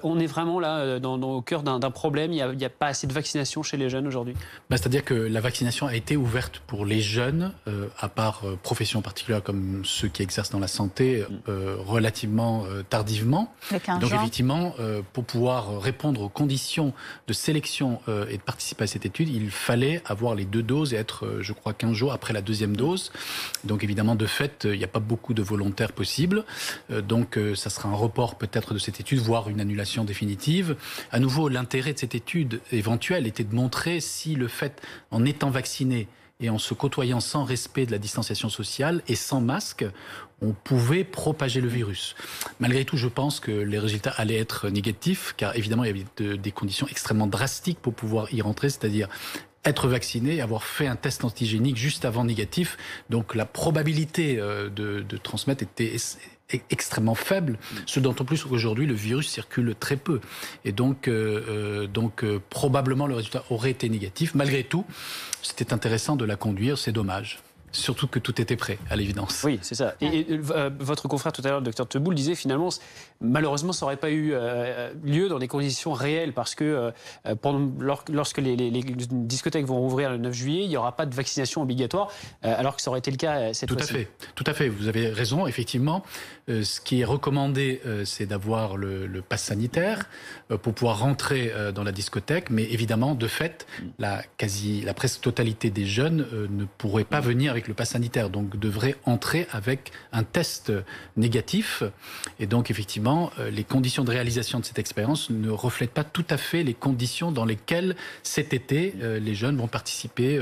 On est vraiment là au cœur d'un problème, il n'y a pas assez de vaccination chez les jeunes aujourd'hui. C'est-à-dire que la vaccination a été ouverte pour les jeunes, à part professions particulières comme ceux qui exercent dans la santé, relativement tardivement. Donc effectivement, pour pouvoir répondre aux conditions de sélection et de participer à cette étude, il fallait avoir les 2 doses et être, je crois, 15 jours après la 2e dose. Donc évidemment, de fait, il n'y a pas beaucoup de volontaires possibles. Donc ça sera un report peut-être de cette étude, voire une annulation définitive. À nouveau, l'intérêt de cette étude éventuelle était de montrer si le fait, en étant vacciné et en se côtoyant sans respect de la distanciation sociale et sans masque, on pouvait propager le virus. Malgré tout, je pense que les résultats allaient être négatifs, car évidemment, il y avait des conditions extrêmement drastiques pour pouvoir y rentrer, c'est-à-dire être vacciné, avoir fait un test antigénique juste avant négatif. Donc la probabilité de transmettre était extrêmement faible, ce d'autant plus qu'aujourd'hui le virus circule très peu. Et donc probablement le résultat aurait été négatif. Malgré tout, c'était intéressant de la conduire, c'est dommage. Surtout que tout était prêt, à l'évidence. Oui, c'est ça. Et votre confrère tout à l'heure, le docteur Teboul, disait finalement, malheureusement, ça n'aurait pas eu lieu dans des conditions réelles parce que lorsque les discothèques vont rouvrir le 9 juillet, il n'y aura pas de vaccination obligatoire, alors que ça aurait été le cas cette fois-ci. Tout à fait, vous avez raison. Effectivement, ce qui est recommandé, c'est d'avoir le pass sanitaire pour pouvoir rentrer dans la discothèque. Mais évidemment, de fait, la presque totalité des jeunes ne pourraient pas venir avec le pass sanitaire, donc devrait entrer avec un test négatif. Et donc, effectivement, les conditions de réalisation de cette expérience ne reflètent pas tout à fait les conditions dans lesquelles cet été, les jeunes vont participer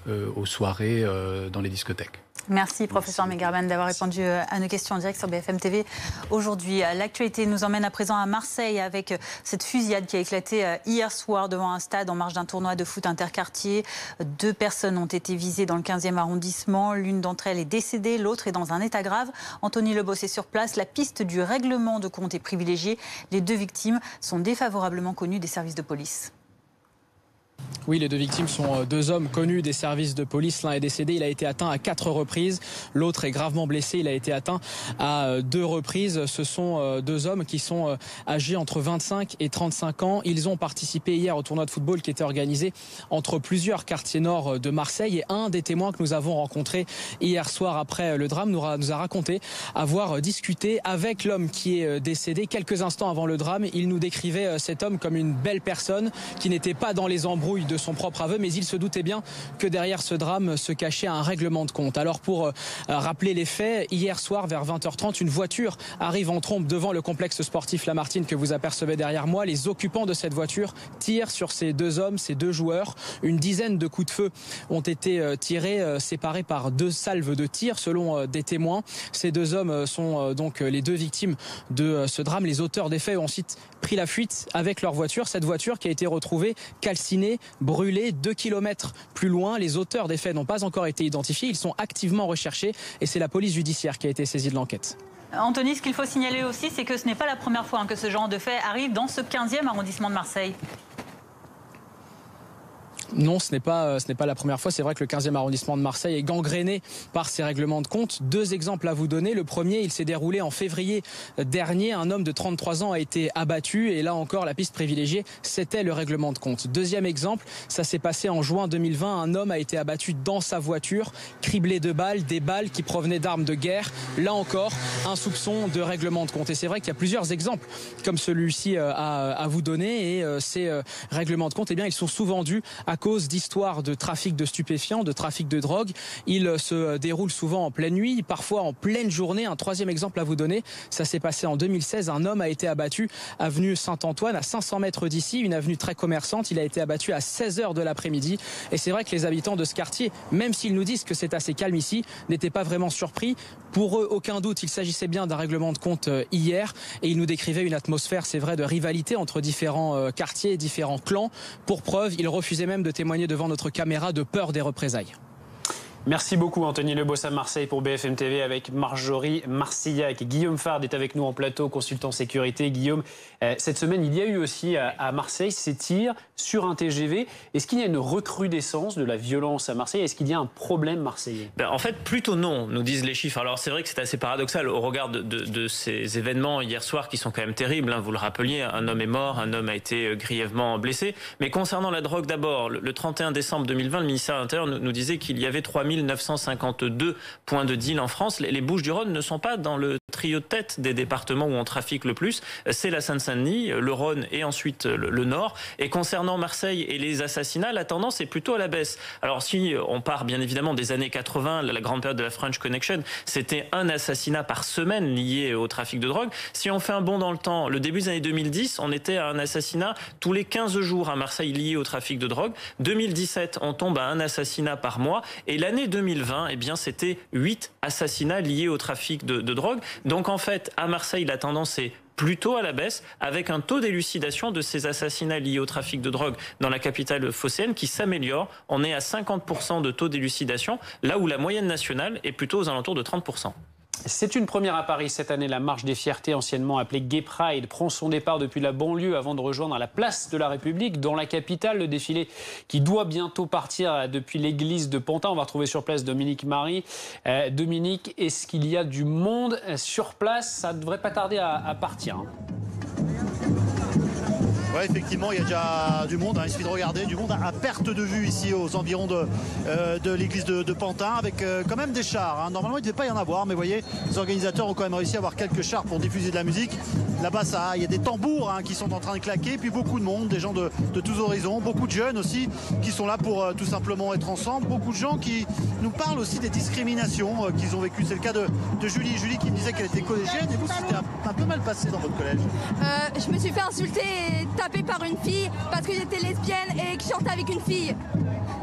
aux soirées dans les discothèques. Merci, professeur Megarban, d'avoir répondu à nos questions en direct sur BFM TV aujourd'hui. L'actualité nous emmène à présent à Marseille avec cette fusillade qui a éclaté hier soir devant un stade en marge d'un tournoi de foot interquartier. 2 personnes ont été visées dans le 15e arrondissement. L'une d'entre elles est décédée, l'autre est dans un état grave. Anthony Lebos est sur place. La piste du règlement de compte est privilégiée. Les 2 victimes sont défavorablement connues des services de police. Oui, les 2 victimes sont 2 hommes connus des services de police. L'un est décédé, il a été atteint à 4 reprises. L'autre est gravement blessé, il a été atteint à 2 reprises. Ce sont 2 hommes qui sont âgés entre 25 et 35 ans. Ils ont participé hier au tournoi de football qui était organisé entre plusieurs quartiers nord de Marseille. Et un des témoins que nous avons rencontré hier soir après le drame nous a raconté avoir discuté avec l'homme qui est décédé quelques instants avant le drame. Il nous décrivait cet homme comme une belle personne qui n'était pas dans les embrouilles de son propre aveu, mais il se doutait bien que derrière ce drame se cachait un règlement de compte. Alors pour rappeler les faits, hier soir vers 20h30, une voiture arrive en trombe devant le complexe sportif Lamartine que vous apercevez derrière moi. Les occupants de cette voiture tirent sur ces 2 hommes, ces 2 joueurs. Une dizaine de coups de feu ont été tirés, séparés par 2 salves de tir selon des témoins. Ces 2 hommes sont donc les 2 victimes de ce drame. Les auteurs des faits ont ensuite pris la fuite avec leur voiture. Cette voiture qui a été retrouvée calcinée, brûlés 2 km plus loin. Les auteurs des faits n'ont pas encore été identifiés. Ils sont activement recherchés et c'est la police judiciaire qui a été saisie de l'enquête. Anthony, ce qu'il faut signaler aussi, c'est que ce n'est pas la première fois que ce genre de fait arrive dans ce 15e arrondissement de Marseille. Non, ce n'est pas la première fois. C'est vrai que le 15e arrondissement de Marseille est gangréné par ces règlements de compte. 2 exemples à vous donner. Le premier, il s'est déroulé en février dernier. Un homme de 33 ans a été abattu et là encore, la piste privilégiée, c'était le règlement de compte. Deuxième exemple, ça s'est passé en juin 2020. Un homme a été abattu dans sa voiture, criblé de balles, des balles qui provenaient d'armes de guerre. Là encore, un soupçon de règlement de compte. Et c'est vrai qu'il y a plusieurs exemples comme celui-ci à vous donner et ces règlements de compte, eh bien, ils sont souvent dus à cause d'histoires de trafic de stupéfiants, de trafic de drogue. Ils se déroulent souvent en pleine nuit, parfois en pleine journée. Un 3e exemple à vous donner, ça s'est passé en 2016. Un homme a été abattu avenue Saint-Antoine, à 500 mètres d'ici, une avenue très commerçante. Il a été abattu à 16h de l'après-midi. Et c'est vrai que les habitants de ce quartier, même s'ils nous disent que c'est assez calme ici, n'étaient pas vraiment surpris. Pour eux, aucun doute, il s'agissait bien d'un règlement de compte hier. Et ils nous décrivaient une atmosphère, c'est vrai, de rivalité entre différents quartiers et différents clans. Pour preuve, ils refusaient même de de témoigner devant notre caméra de peur des représailles. Merci beaucoup Anthony Lebos à Marseille pour BFM TV avec Marjorie Marcillac. Guillaume Fard est avec nous en plateau, consultant sécurité. Guillaume, cette semaine, il y a eu aussi à Marseille ces tirs sur un TGV. Est-ce qu'il y a une recrudescence de la violence à Marseille? Est-ce qu'il y a un problème marseillais? En fait, plutôt non, nous disent les chiffres. Alors c'est vrai que c'est assez paradoxal au regard de ces événements hier soir qui sont quand même terribles. Vous le rappeliez, un homme est mort, un homme a été grièvement blessé. Mais concernant la drogue d'abord, le 31 décembre 2020, le ministère de l'Intérieur nous disait qu'il y avait 3952 points de deal en France. Les Bouches-du-Rhône ne sont pas dans le trio de tête des départements où on trafique le plus. C'est la Seine-Saint-Denis, le Rhône et ensuite le Nord. Et concernant Marseille et les assassinats, la tendance est plutôt à la baisse. Alors si on part bien évidemment des années 80, la grande période de la French Connection, c'était un assassinat par semaine lié au trafic de drogue. Si on fait un bond dans le temps, le début des années 2010, on était à un assassinat tous les 15 jours à Marseille lié au trafic de drogue. 2017, on tombe à un assassinat par mois. Et l'année 2020, eh bien, c'était 8 assassinats liés au trafic de drogue. Donc en fait, à Marseille, la tendance est plutôt à la baisse, avec un taux d'élucidation de ces assassinats liés au trafic de drogue dans la capitale phocéenne qui s'améliore. On est à 50% de taux d'élucidation, là où la moyenne nationale est plutôt aux alentours de 30%. C'est une première à Paris cette année. La marche des fiertés, anciennement appelée Gay Pride, prend son départ depuis la banlieue avant de rejoindre la place de la République dans la capitale. Le défilé qui doit bientôt partir depuis l'église de Pantin. On va retrouver sur place Dominique Marie. Dominique, est-ce qu'il y a du monde sur place? Ça ne devrait pas tarder à partir. Oui, effectivement, il y a déjà du monde, il suffit de regarder, du monde à perte de vue ici aux environs de l'église de Pantin, avec quand même des chars. Normalement, il ne devait pas y en avoir, mais vous voyez, les organisateurs ont quand même réussi à avoir quelques chars pour diffuser de la musique. Là-bas, il y a des tambours qui sont en train de claquer, puis beaucoup de monde, des gens de tous horizons, beaucoup de jeunes aussi qui sont là pour tout simplement être ensemble, beaucoup de gens qui nous parlent aussi des discriminations qu'ils ont vécues. C'est le cas de Julie. Julie qui me disait qu'elle était collégienne, et vous, c'était un peu mal passé dans votre collège. Je me suis fait insulter et tapé par une fille parce que j'étais lesbienne et que je chantais avec une fille.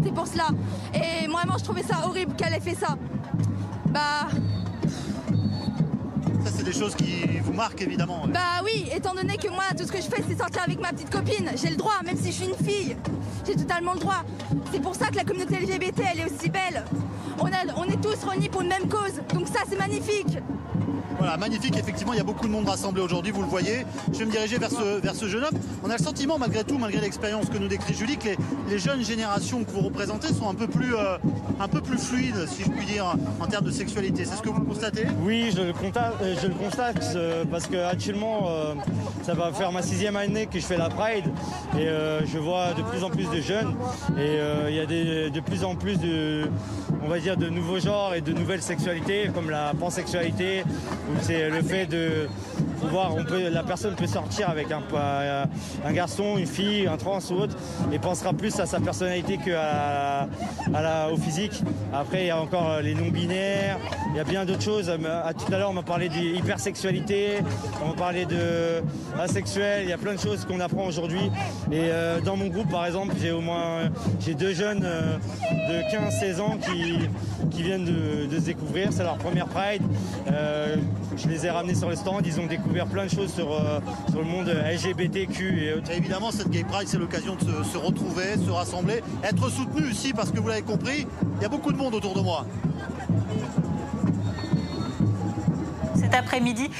C'est pour cela. Et vraiment, je trouvais ça horrible qu'elle ait fait ça. Ça, c'est des choses qui vous marquent évidemment. Bah oui, étant donné que moi, tout ce que je fais, c'est sortir avec ma petite copine. J'ai le droit, même si je suis une fille. J'ai totalement le droit. C'est pour ça que la communauté LGBT, elle est aussi belle. On est tous réunis pour une même cause. Donc ça, c'est magnifique. Voilà, magnifique, effectivement, il y a beaucoup de monde rassemblé aujourd'hui, vous le voyez. Je vais me diriger vers ce jeune homme. On a le sentiment, malgré tout, malgré l'expérience que nous décrit Julie, que les jeunes générations que vous représentez sont un peu plus fluides, si je puis dire, en termes de sexualité. C'est ce que vous constatez? Oui, je le constate parce qu'actuellement, ça va faire ma 6e année que je fais la Pride et je vois de plus en plus de jeunes et il y a de plus en plus de nouveaux genres et de nouvelles sexualités comme la pansexualité, où c'est le fait de pouvoir, la personne peut sortir avec un garçon, une fille, un trans ou autre, et pensera plus à sa personnalité qu'au physique. Après, il y a encore les non-binaires, il y a bien d'autres choses. Tout à l'heure, on m'a parlé d'hypersexualité, on m'a parlé de asexuel, il y a plein de choses qu'on apprend aujourd'hui. Et dans mon groupe, par exemple, j'ai 2 jeunes de 15-16 ans qui viennent de se découvrir. C'est leur première Pride. Je les ai ramenés sur le stand, ils ont découvert plein de choses sur le monde LGBTQ et autres. Et évidemment, cette Gay Pride, c'est l'occasion de se retrouver, se rassembler, être soutenu aussi, parce que vous l'avez compris, il y a beaucoup de monde autour de moi. Cet après-midi,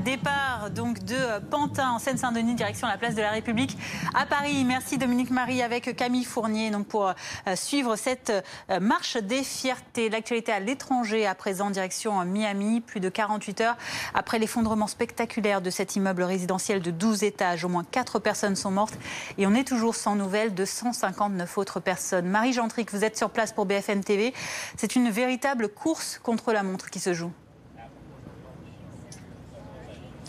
départ donc de Pantin en Seine-Saint-Denis, direction la place de la République à Paris. Merci Dominique Marie avec Camille Fournier donc pour suivre cette marche des fiertés. L'actualité à l'étranger à présent, direction Miami, plus de 48 heures après l'effondrement spectaculaire de cet immeuble résidentiel de 12 étages. Au moins 4 personnes sont mortes et on est toujours sans nouvelles de 159 autres personnes. Marie Gentric, vous êtes sur place pour BFM TV. C'est une véritable course contre la montre qui se joue.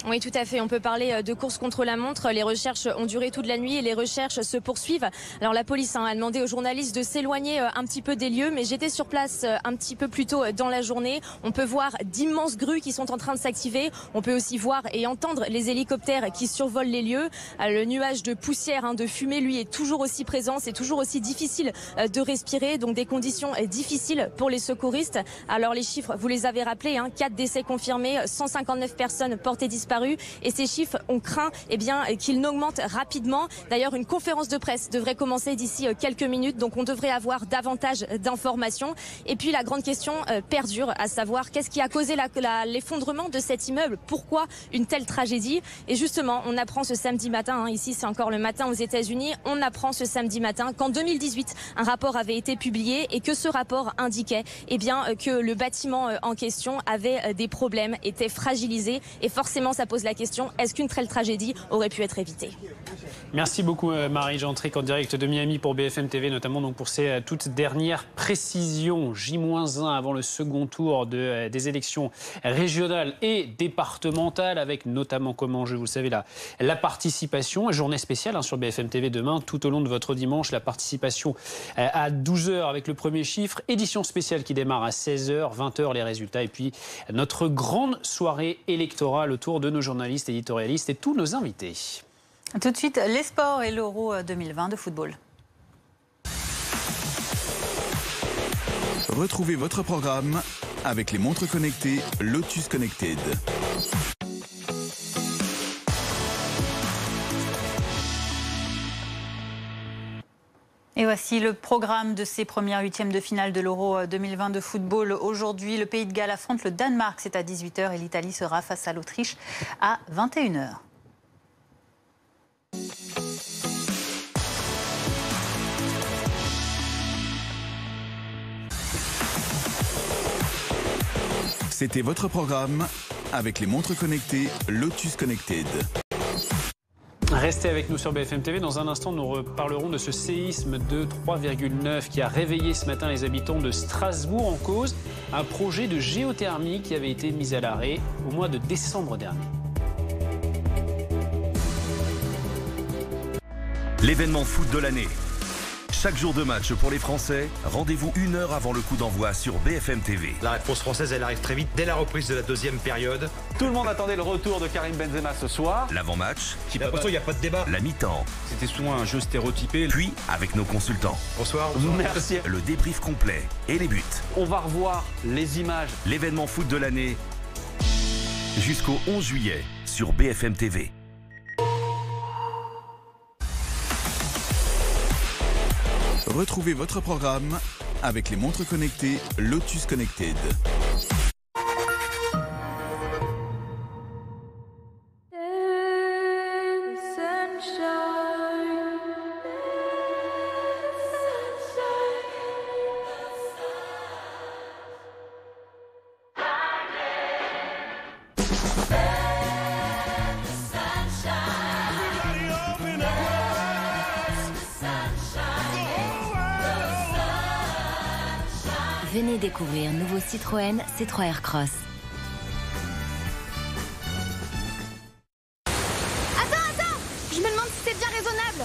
Oui, tout à fait. On peut parler de course contre la montre. Les recherches ont duré toute la nuit et les recherches se poursuivent. Alors la police a demandé aux journalistes de s'éloigner un petit peu des lieux, mais j'étais sur place un petit peu plus tôt dans la journée. On peut voir d'immenses grues qui sont en train de s'activer. On peut aussi voir et entendre les hélicoptères qui survolent les lieux. Le nuage de poussière, de fumée, lui, est toujours aussi présent. C'est toujours aussi difficile de respirer, donc des conditions difficiles pour les secouristes. Alors les chiffres, vous les avez rappelés, 4 décès confirmés, 159 personnes portées disparues disparu et ces chiffres, on craint qu'ils n'augmentent rapidement. D'ailleurs, une conférence de presse devrait commencer d'ici quelques minutes, donc on devrait avoir davantage d'informations. Et puis la grande question perdure, à savoir qu'est-ce qui a causé l'effondrement de cet immeuble? Pourquoi une telle tragédie? Et justement, on apprend ce samedi matin, ici c'est encore le matin aux États-Unis, on apprend ce samedi matin qu'en 2018, un rapport avait été publié et que ce rapport indiquait que le bâtiment en question avait des problèmes, était fragilisé. Et forcément, ça pose la question, est-ce qu'une telle tragédie aurait pu être évitée? Merci beaucoup Marie Gentric en direct de Miami pour BFM TV, notamment donc pour ces toutes dernières précisions. J-1 avant le second tour des élections régionales et départementales, avec notamment comme enjeu, vous le savez, la participation. Journée spéciale sur BFM TV demain, tout au long de votre dimanche, la participation à 12h avec le premier chiffre, édition spéciale qui démarre à 16h, 20h les résultats, et puis notre grande soirée électorale autour de nos journalistes, éditorialistes et tous nos invités. Tout de suite, les sports et l'Euro 2020 de football. Retrouvez votre programme avec les montres connectées Lotus Connected. Et voici le programme de ces premières huitièmes de finale de l'Euro 2020 de football. Aujourd'hui, le Pays de Galles affronte le Danemark, c'est à 18h, et l'Italie sera face à l'Autriche à 21h. C'était votre programme avec les montres connectées Lotus Connected. Restez avec nous sur BFM TV. Dans un instant, nous reparlerons de ce séisme de 3,9 qui a réveillé ce matin les habitants de Strasbourg. En cause, un projet de géothermie qui avait été mis à l'arrêt au mois de décembre dernier. L'événement foot de l'année. Chaque jour de match pour les Français, rendez-vous 1 heure avant le coup d'envoi sur BFM TV. La réponse française, elle arrive très vite, dès la reprise de la deuxième période. Tout le monde attendait le retour de Karim Benzema ce soir. L'avant-match. J'ai l'impression qu'il n'y a pas de débat. La mi-temps. C'était souvent un jeu stéréotypé. Puis, avec nos consultants. Bonsoir. Merci. Le débrief complet et les buts. On va revoir les images. L'événement foot de l'année jusqu'au 11 juillet sur BFM TV. Retrouvez votre programme avec les montres connectées Lotus Connected. Venez découvrir nouveau Citroën C3 Aircross. Attends, je me demande si c'est bien raisonnable.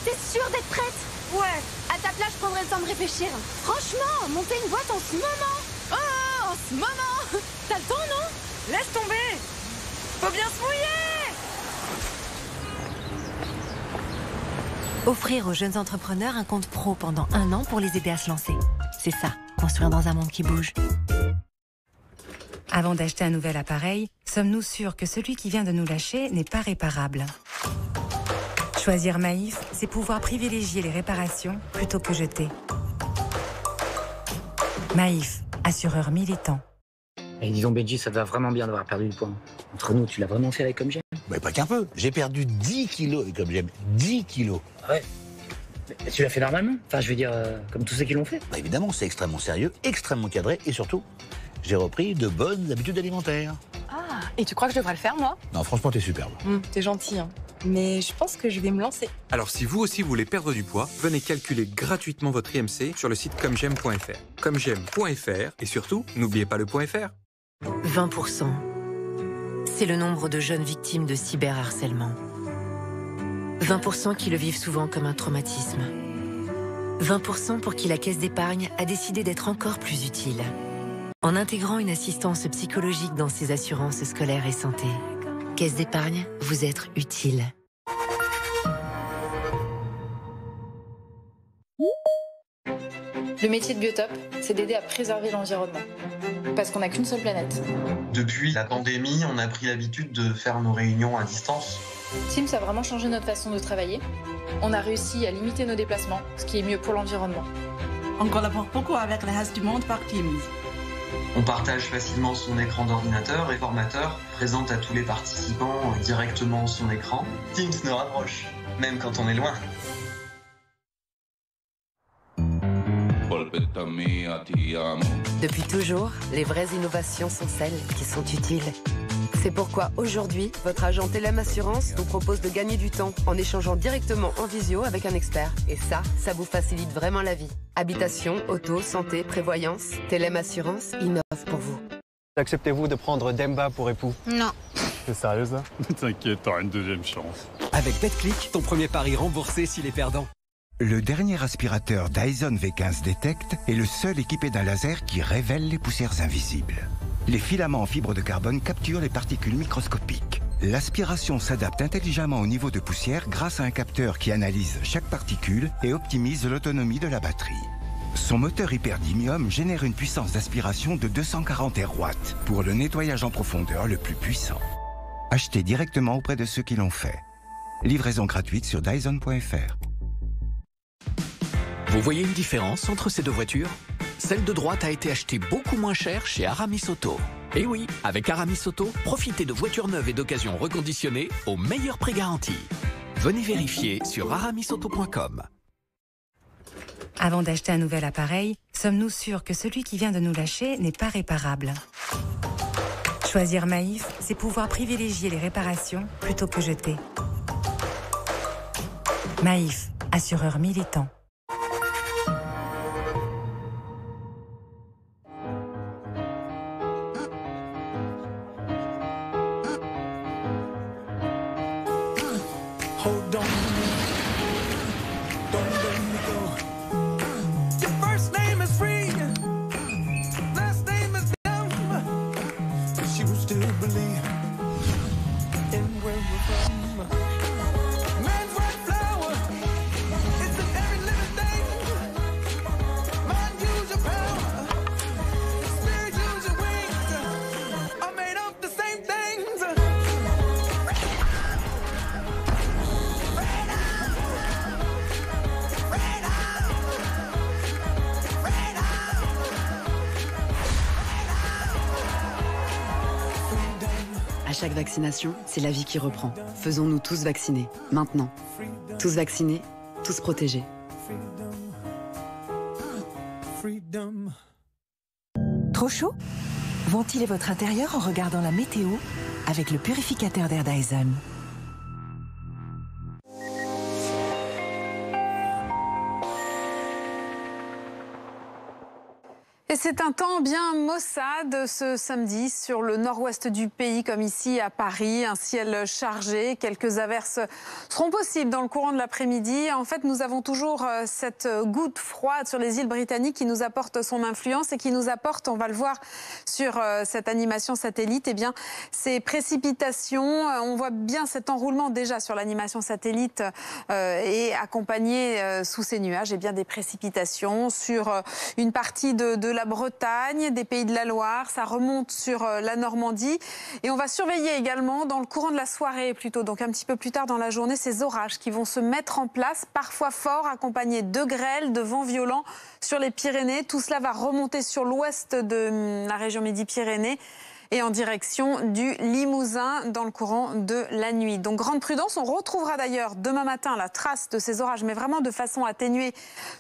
T'es sûre d'être prête? Ouais, à ta place, je prendrai le temps de réfléchir. Franchement, monter une boîte en ce moment. Oh, en ce moment. T'as le temps, non? Laisse tomber. Faut bien se mouiller. Offrir aux jeunes entrepreneurs un compte pro pendant 1 an pour les aider à se lancer. C'est ça, construire dans un monde qui bouge. Avant d'acheter un nouvel appareil, sommes-nous sûrs que celui qui vient de nous lâcher n'est pas réparable? Choisir Maïf, c'est pouvoir privilégier les réparations plutôt que jeter. Maïf, assureur militant. Et disons, Benji, ça te va vraiment bien d'avoir perdu du poids. Entre nous, tu l'as vraiment fait avec Comme J'aime? Mais pas qu'un peu. J'ai perdu 10 kilos avec Comme J'aime. 10 kilos. Ouais. Mais tu l'as fait normalement? Enfin, je veux dire, comme tous ceux qui l'ont fait. Bah évidemment, c'est extrêmement sérieux, extrêmement cadré et surtout, j'ai repris de bonnes habitudes alimentaires. Ah, et tu crois que je devrais le faire, moi? Non, franchement, t'es superbe. T'es gentil, hein. Mais je pense que je vais me lancer. Alors si vous aussi voulez perdre du poids, venez calculer gratuitement votre IMC sur le site comegem.fr. Comegem.fr et surtout, n'oubliez pas le .fr. 20%. C'est le nombre de jeunes victimes de cyberharcèlement. 20% qui le vivent souvent comme un traumatisme. 20% pour qui la caisse d'épargne a décidé d'être encore plus utile. En intégrant une assistance psychologique dans ses assurances scolaires et santé. Caisse d'épargne, vous êtes utile. Le métier de biotope, c'est d'aider à préserver l'environnement. Parce qu'on n'a qu'une seule planète. Depuis la pandémie, on a pris l'habitude de faire nos réunions à distance. Teams a vraiment changé notre façon de travailler. On a réussi à limiter nos déplacements, ce qui est mieux pour l'environnement. On collabore beaucoup avec le reste du monde par Teams. On partage facilement son écran d'ordinateur et le formateur présente à tous les participants directement son écran. Teams nous rapproche, même quand on est loin. Depuis toujours, les vraies innovations sont celles qui sont utiles. C'est pourquoi aujourd'hui, votre agent Telem Assurance vous propose de gagner du temps en échangeant directement en visio avec un expert. Et ça vous facilite vraiment la vie. Habitation, auto, santé, prévoyance, Telem Assurance innove pour vous. Acceptez-vous de prendre Demba pour époux? Non. C'est sérieux ça? T'inquiète, t'auras une deuxième chance. Avec BetClick, ton premier pari remboursé s'il est perdant. Le dernier aspirateur Dyson V15 Detect est le seul équipé d'un laser qui révèle les poussières invisibles. Les filaments en fibre de carbone capturent les particules microscopiques. L'aspiration s'adapte intelligemment au niveau de poussière grâce à un capteur qui analyse chaque particule et optimise l'autonomie de la batterie. Son moteur hyperdymium génère une puissance d'aspiration de 240 RW pour le nettoyage en profondeur le plus puissant. Achetez directement auprès de ceux qui l'ont fait. Livraison gratuite sur Dyson.fr. Vous voyez une différence entre ces deux voitures? Celle de droite a été achetée beaucoup moins cher chez Aramis Auto. Et oui, avec Aramis Auto, profitez de voitures neuves et d'occasion reconditionnées au meilleur prix garanti. Venez vérifier sur aramisauto.com. Avant d'acheter un nouvel appareil, sommes-nous sûrs que celui qui vient de nous lâcher n'est pas réparable? Choisir Maïf, c'est pouvoir privilégier les réparations plutôt que jeter. Maïf, assureur militant. Hold on, don't let me go. Your first name is free, last name is dumb, but you still believe in where we're from. Man's white flower, it's in every living thing. Mind use your power, spirit use your wings. Are made of the same things. À chaque vaccination, c'est la vie qui reprend. Faisons-nous tous vacciner, maintenant. Tous vaccinés, tous protégés. Trop chaud? Ventilez votre intérieur en regardant la météo avec le purificateur d'air Dyson. Et c'est un temps bien maussade ce samedi sur le nord-ouest du pays, comme ici à Paris. Un ciel chargé, quelques averses seront possibles dans le courant de l'après-midi. En fait, nous avons toujours cette goutte froide sur les îles britanniques qui nous apporte son influence et qui nous apporte, on va le voir sur cette animation satellite, eh bien, ces précipitations. On voit bien cet enroulement déjà sur l'animation satellite et accompagné sous ces nuages, eh bien, des précipitations sur une partie de la Bretagne, des Pays de la Loire, ça remonte sur la Normandie et on va surveiller également dans le courant de la soirée plutôt, donc un petit peu plus tard dans la journée, ces orages qui vont se mettre en place, parfois forts, accompagnés de grêles, de vents violents sur les Pyrénées. Tout cela va remonter sur l'ouest de la région Midi-Pyrénées et en direction du Limousin dans le courant de la nuit. Donc grande prudence, on retrouvera d'ailleurs demain matin la trace de ces orages, mais vraiment de façon atténuée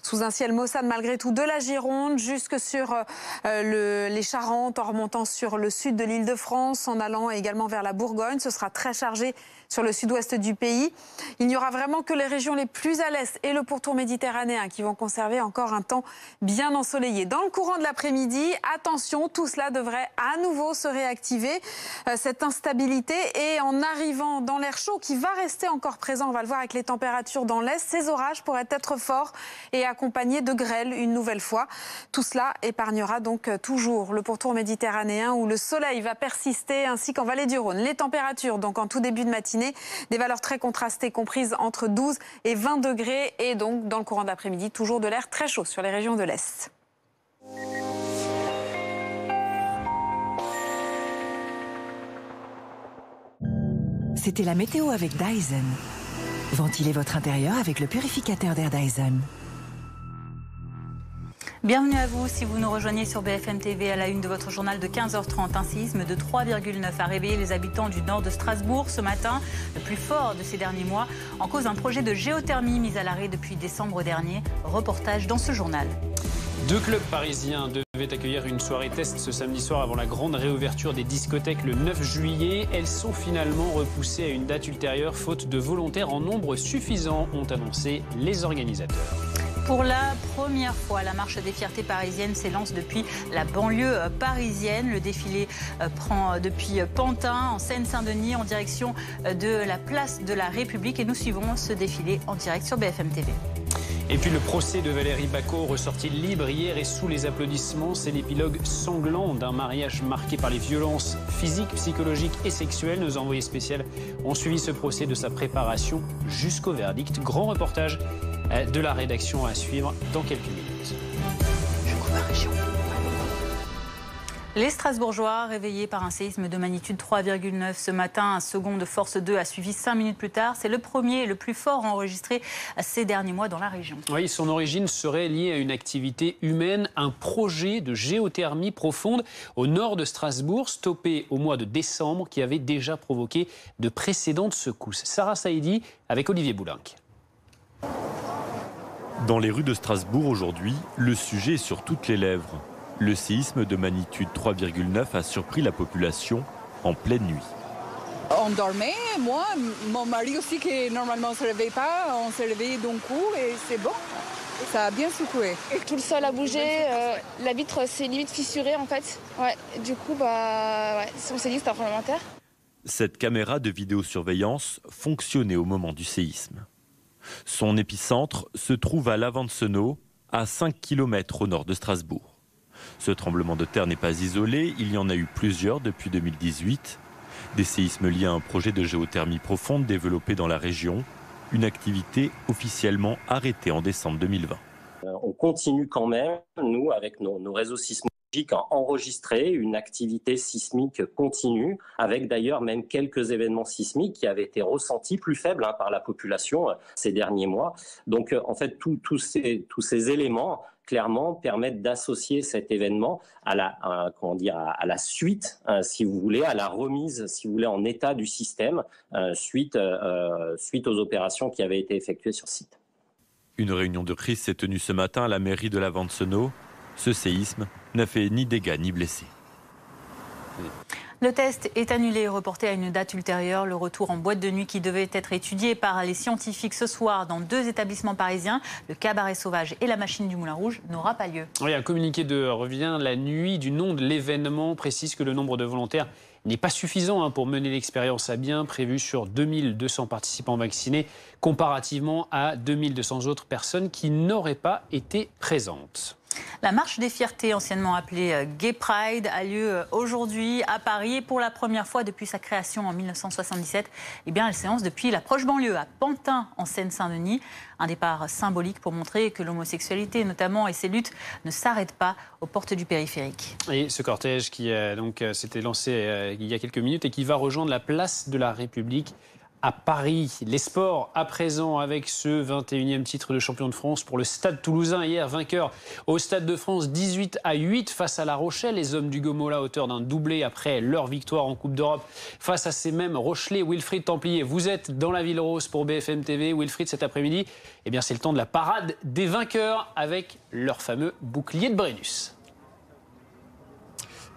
sous un ciel maussade malgré tout, de la Gironde jusque sur les Charentes, en remontant sur le sud de l'Île-de-France, en allant également vers la Bourgogne. Ce sera très chargé sur le sud-ouest du pays. Il n'y aura vraiment que les régions les plus à l'est et le pourtour méditerranéen qui vont conserver encore un temps bien ensoleillé. Dans le courant de l'après-midi, attention, tout cela devrait à nouveau se réactiver cette instabilité. Et en arrivant dans l'air chaud qui va rester encore présent, on va le voir avec les températures dans l'Est, ces orages pourraient être forts et accompagnés de grêle une nouvelle fois. Tout cela épargnera donc toujours le pourtour méditerranéen où le soleil va persister ainsi qu'en vallée du Rhône. Les températures donc en tout début de matinée, des valeurs très contrastées comprises entre 12 et 20 degrés et donc dans le courant d'après-midi toujours de l'air très chaud sur les régions de l'Est. C'était la météo avec Dyson. Ventilez votre intérieur avec le purificateur d'air Dyson. Bienvenue à vous si vous nous rejoignez sur BFM TV à la une de votre journal de 15h30. Un séisme de 3,9 a réveillé les habitants du nord de Strasbourg ce matin, le plus fort de ces derniers mois, en cause d'un projet de géothermie mis à l'arrêt depuis décembre dernier. Reportage dans ce journal. 2 clubs parisiens devaient accueillir une soirée test ce samedi soir avant la grande réouverture des discothèques le 9 juillet. Elles sont finalement repoussées à une date ultérieure, faute de volontaires en nombre suffisant, ont annoncé les organisateurs. Pour la première fois, la marche des fiertés parisiennes s'élance depuis la banlieue parisienne. Le défilé prend depuis Pantin, en Seine-Saint-Denis, en direction de la place de la République. Et nous suivons ce défilé en direct sur BFM TV. Et puis le procès de Valérie Bacot, ressorti libre hier et sous les applaudissements, c'est l'épilogue sanglant d'un mariage marqué par les violences physiques, psychologiques et sexuelles. Nos envoyés spéciaux ont suivi ce procès de sa préparation jusqu'au verdict. Grand reportage de la rédaction à suivre dans quelques minutes. Je coupe la région. Les Strasbourgeois, réveillés par un séisme de magnitude 3,9 ce matin, un second de force 2 a suivi 5 minutes plus tard. C'est le premier et le plus fort enregistré ces derniers mois dans la région. Oui, son origine serait liée à une activité humaine, un projet de géothermie profonde au nord de Strasbourg, stoppé au mois de décembre, qui avait déjà provoqué de précédentes secousses. Sarah Saïdi avec Olivier Boulinck. Dans les rues de Strasbourg aujourd'hui, le sujet est sur toutes les lèvres. Le séisme de magnitude 3,9 a surpris la population en pleine nuit. On dormait, moi, mon mari aussi qui normalement ne se réveille pas, on s'est réveillé d'un coup et c'est bon. Ça a bien secoué. Tout le sol a bougé, la vitre s'est limite fissurée en fait. Ouais, du coup, on s'est dit que c'était un tremblement de terre. Cette caméra de vidéosurveillance fonctionnait au moment du séisme. Son épicentre se trouve à Lavensenau, à 5 km au nord de Strasbourg. Ce tremblement de terre n'est pas isolé, il y en a eu plusieurs depuis 2018. Des séismes liés à un projet de géothermie profonde développé dans la région, une activité officiellement arrêtée en décembre 2020. On continue quand même, nous, avec nos réseaux sismologiques, à enregistrer une activité sismique continue, avec d'ailleurs même quelques événements sismiques qui avaient été ressentis plus faibles par la population ces derniers mois. Donc en fait, tous ces éléments clairement permettent d'associer cet événement à la suite, si vous voulez, à la remise, si vous voulez, en état du système suite aux opérations qui avaient été effectuées sur site. Une réunion de crise s'est tenue ce matin à la mairie de Lavensenau. Ce séisme n'a fait ni dégâts ni blessés. Le test est annulé et reporté à une date ultérieure. Le retour en boîte de nuit qui devait être étudié par les scientifiques ce soir dans 2 établissements parisiens, le Cabaret Sauvage et la Machine du Moulin Rouge, n'aura pas lieu. Oui, un communiqué de revient la nuit du nom de l'événement précise que le nombre de volontaires n'est pas suffisant pour mener l'expérience à bien, prévue sur 2200 participants vaccinés, comparativement à 2200 autres personnes qui n'auraient pas été présentes. La marche des fiertés, anciennement appelée Gay Pride, a lieu aujourd'hui à Paris. Et pour la première fois depuis sa création en 1977, elle séance depuis la proche banlieue, à Pantin, en Seine-Saint-Denis. Un départ symbolique pour montrer que l'homosexualité, notamment, et ses luttes ne s'arrêtent pas aux portes du périphérique. Et ce cortège qui s'était lancé il y a quelques minutes et qui va rejoindre la place de la République à Paris. Les sports à présent avec ce 21e titre de champion de France pour le Stade Toulousain. Hier, vainqueur au Stade de France 18-8 face à La Rochelle. Les hommes du Gaumois à hauteur d'un doublé après leur victoire en Coupe d'Europe face à ces mêmes Rochelais. Wilfried Templier, vous êtes dans la Ville Rose pour BFM TV. Wilfried, cet après-midi, c'est le temps de la parade des vainqueurs avec leur fameux bouclier de Brennus.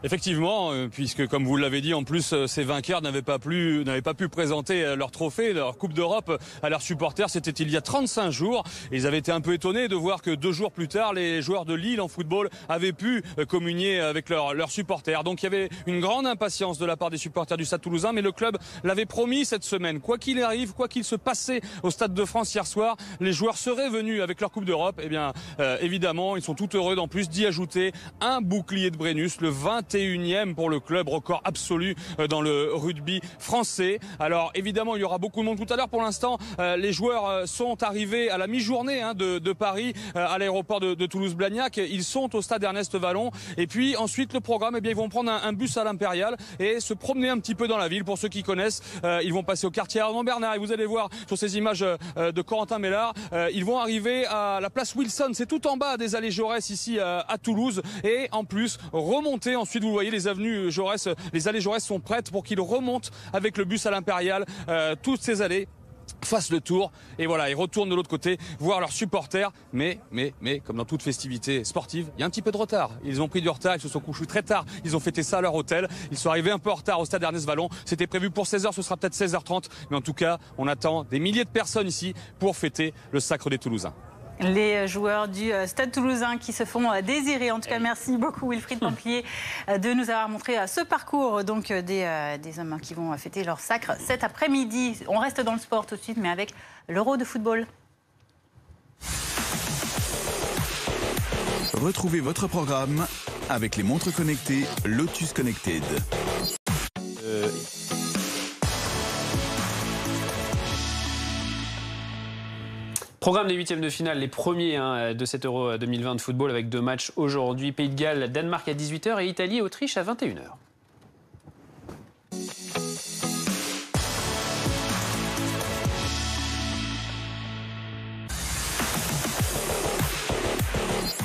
Effectivement, puisque comme vous l'avez dit, en plus ces vainqueurs n'avaient pas pu présenter leur trophée, leur Coupe d'Europe à leurs supporters. C'était il y a 35 jours. Ils avaient été un peu étonnés de voir que 2 jours plus tard, les joueurs de Lille en football avaient pu communier avec leurs supporters. Donc il y avait une grande impatience de la part des supporters du Stade Toulousain, mais le club l'avait promis cette semaine. Quoi qu'il arrive, quoi qu'il se passait au Stade de France hier soir, les joueurs seraient venus avec leur Coupe d'Europe. Eh bien, évidemment, ils sont tout heureux d'en plus d'y ajouter un bouclier de Brennus, le 21e pour le club, record absolu dans le rugby français. Alors évidemment, il y aura beaucoup de monde tout à l'heure. Pour l'instant, les joueurs sont arrivés à la mi-journée de Paris, à l'aéroport de Toulouse-Blagnac. Ils sont au stade Ernest Vallon. Et puis ensuite, le programme, eh bien, ils vont prendre un bus à l'Impérial et se promener un petit peu dans la ville. Pour ceux qui connaissent, ils vont passer au quartier Armand-Bernard. Et vous allez voir sur ces images de Corentin Mellard, ils vont arriver à la place Wilson. C'est tout en bas des allées Jaurès ici à Toulouse. Et en plus, remonter ensuite. Vous voyez les avenues Jaurès, les allées Jaurès sont prêtes pour qu'ils remontent avec le bus à l'Impérial. Toutes ces allées fassent le tour et voilà, ils retournent de l'autre côté voir leurs supporters. Mais comme dans toute festivité sportive, il y a un petit peu de retard. Ils ont pris du retard, ils se sont couchés très tard. Ils ont fêté ça à leur hôtel. Ils sont arrivés un peu en retard au stade Ernest Vallon. C'était prévu pour 16h, ce sera peut-être 16h30. Mais en tout cas, on attend des milliers de personnes ici pour fêter le sacre des Toulousains. Les joueurs du Stade Toulousain qui se font désirer. En tout cas, merci beaucoup Wilfried Templier de nous avoir montré ce parcours donc, des hommes qui vont fêter leur sacre cet après-midi. On reste dans le sport tout de suite, mais avec l'Euro de football. Retrouvez votre programme avec les montres connectées Lotus Connected. Programme des huitièmes de finale, les premiers de cet Euro 2020 de football avec 2 matchs aujourd'hui. Pays de Galles, Danemark à 18h et Italie et Autriche à 21h.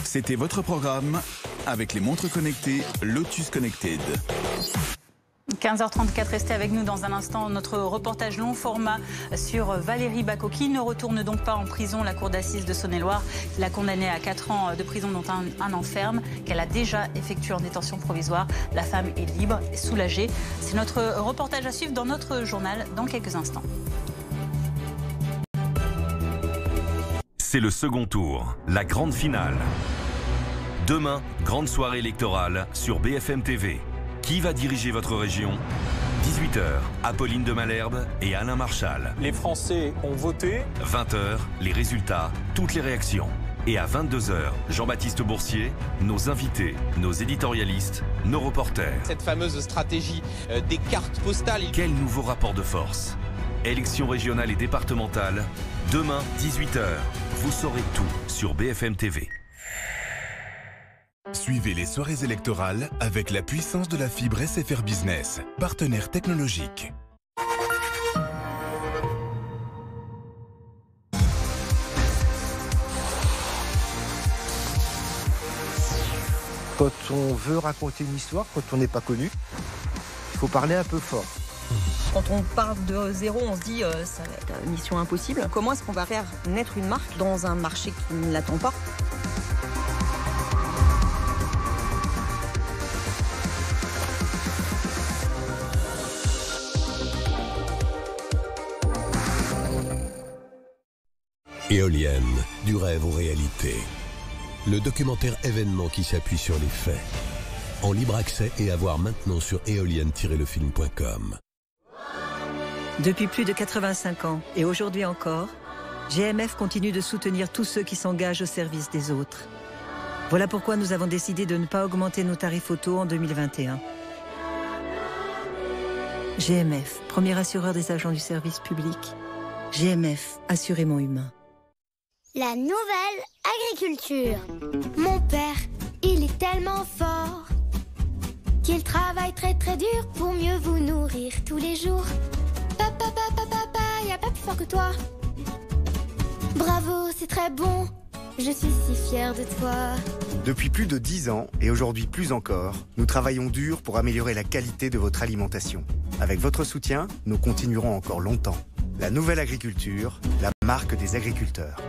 C'était votre programme avec les montres connectées Lotus Connected. 15h34, restez avec nous dans un instant. Notre reportage long format sur Valérie Bacot, qui ne retourne donc pas en prison. La cour d'assises de Saône-et-Loire l'a condamnée à 4 ans de prison, dont un an ferme, qu'elle a déjà effectué en détention provisoire. La femme est libre et soulagée. C'est notre reportage à suivre dans notre journal dans quelques instants. C'est le second tour, la grande finale. Demain, grande soirée électorale sur BFM TV. Qui va diriger votre région ? 18h, Apolline de Malherbe et Alain Marchal. Les Français ont voté. 20h, les résultats, toutes les réactions. Et à 22h, Jean-Baptiste Boursier, nos invités, nos éditorialistes, nos reporters. Cette fameuse stratégie des cartes postales. Quel nouveau rapport de force ? Élections régionales et départementales. Demain, 18h, vous saurez tout sur BFM TV. Suivez les soirées électorales avec la puissance de la fibre SFR Business, partenaire technologique. Quand on veut raconter une histoire, quand on n'est pas connu, il faut parler un peu fort. Quand on part de zéro, on se dit ça va être une mission impossible. Comment est-ce qu'on va faire naître une marque dans un marché qui ne l'attend pas ? Éolienne, du rêve aux réalités. Le documentaire événement qui s'appuie sur les faits. En libre accès et à voir maintenant sur éolienne-lefilm.com. Depuis plus de 85 ans, et aujourd'hui encore, GMF continue de soutenir tous ceux qui s'engagent au service des autres. Voilà pourquoi nous avons décidé de ne pas augmenter nos tarifs auto en 2021. GMF, premier assureur des agents du service public. GMF, assurément humain. La nouvelle agriculture. Mon père, il est tellement fort qu'il travaille très très dur pour mieux vous nourrir tous les jours. Papa, y a pas plus fort que toi. Bravo, c'est très bon, je suis si fière de toi. Depuis plus de 10 ans, et aujourd'hui plus encore, nous travaillons dur pour améliorer la qualité de votre alimentation. Avec votre soutien, nous continuerons encore longtemps. La nouvelle agriculture, la marque des agriculteurs.